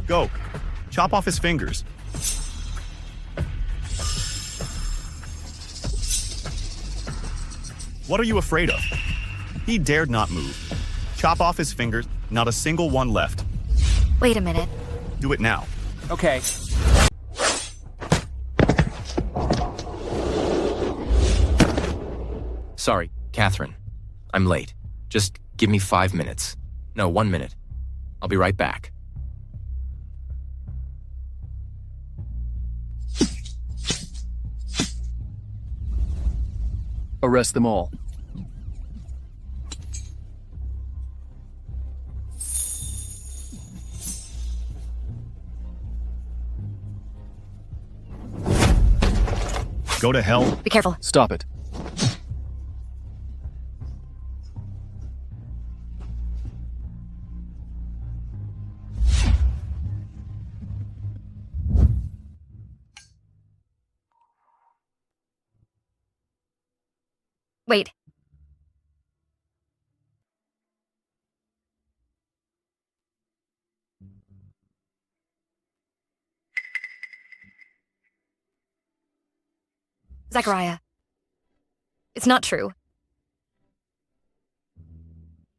Go. Chop off his fingers. What are you afraid of? He dared not move. Chop off his fingers, not a single one left. Wait a minute. Do it now. Okay. Sorry, Catherine. I'm late. Just give me 5 minutes. No, 1 minute. I'll be right back. Arrest them all. Go to hell. Be careful. Stop it. Wait. Zachariah. It's not true.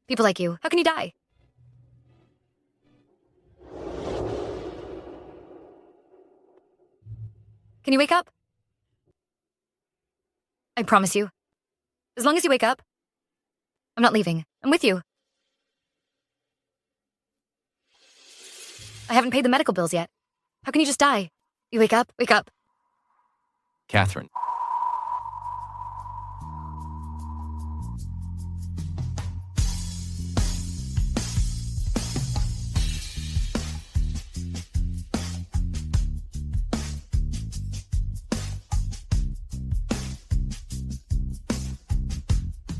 People like you, how can you die? Can you wake up? I promise you. As long as you wake up, I'm not leaving. I'm with you. I haven't paid the medical bills yet. How can you just die? You wake up, wake up. Catherine.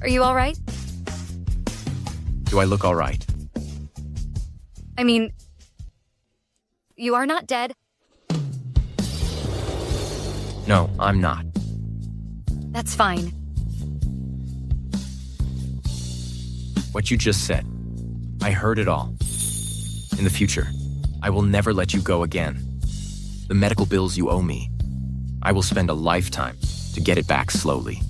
Are you all right? Do I look all right? I mean, you are not dead. No, I'm not. That's fine. What you just said, I heard it all. In the future, I will never let you go again. The medical bills you owe me, I will spend a lifetime to get it back slowly.